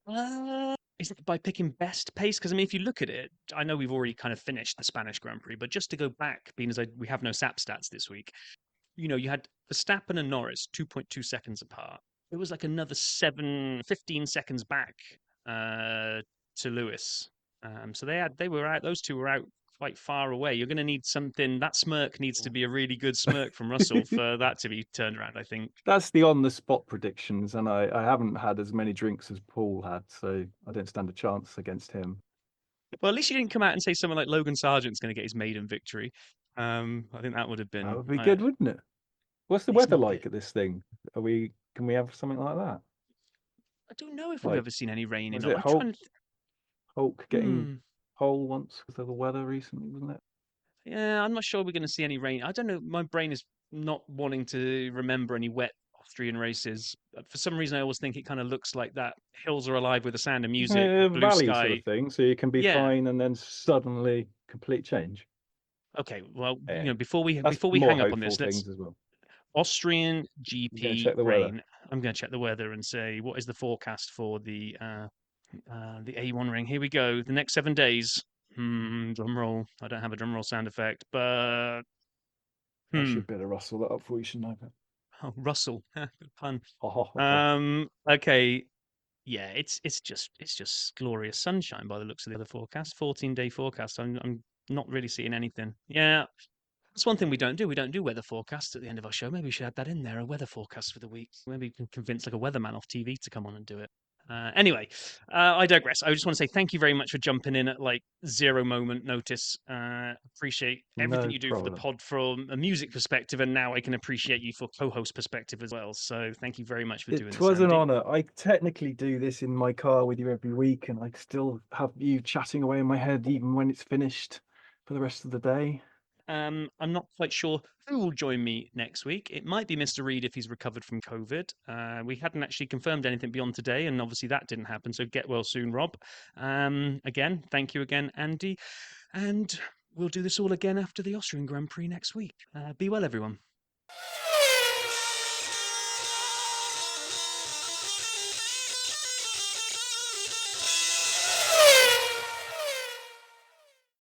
Is it by picking best pace? Because I mean, if you look at it, I know we've already kind of finished the Spanish Grand Prix, but just to go back, being as we have no SAP stats this week, you had Verstappen and Norris 2.2 seconds apart. It was like another 15 seconds back to Lewis. So they were out. Those two were out quite far away. You're going to need something. That smirk needs to be a really good smirk from Russell for that to be turned around, I think. That's the on-the-spot predictions, and I haven't had as many drinks as Paul had, so I don't stand a chance against him. Well, at least you didn't come out and say someone like Logan Sargent's going to get his maiden victory. I think that would have been. That would be good, wouldn't it? What's the It's weather not like good. at this thing? Can we have something like that? I don't know if we've Like, ever seen any rain in. Was it I'm Hulk, trying to. Hulk getting Hmm. pole once because of the weather recently, wasn't it? Yeah, I'm not sure we're going to see any rain. I don't know. My brain is not wanting to remember any wet Austrian races. For some reason, I always think it kind of looks like that. Hills are alive with the sound of Isn't music, it a blue valley sky. sort of thing, so you can be Yeah. fine and then suddenly complete change. Okay. Well, Yeah. before we That's hang more up on this, hopeful let's things as well. Austrian gonna GP check the weather. rain. I'm going to check the weather and say what is the forecast for the A1 ring. Here we go. The next 7 days. Drum roll. I don't have a drum roll sound effect, but I should be able to rustle that up for you, shouldn't I? oh, Russell. Good pun. Ho, ho, ho, ho. Okay. Yeah, it's just glorious sunshine by the looks of the other forecast. 14-day forecast. I'm not really seeing anything. Yeah. That's one thing we don't do. We don't do weather forecasts at the end of our show. Maybe we should add that in there, a weather forecast for the week. Maybe we can convince like a weatherman off TV to come on and do it. Anyway, I digress. I just want to say thank you very much for jumping in at like zero moment notice. Appreciate everything No you do for the problem. pod from a music perspective, and now I can appreciate you for co-host perspective as well. So thank you very much for doing It this, was an Andy. honor. I technically do this in my car with you every week, and I still have you chatting away in my head even when it's finished for the rest of the day. I'm not quite sure who will join me next week. It might be Mr. Reed if he's recovered from COVID. We hadn't actually confirmed anything beyond today, and obviously that didn't happen. So get well soon, Rob. Again, thank you again, Andy. And we'll do this all again after the Austrian Grand Prix next week. Be well, everyone.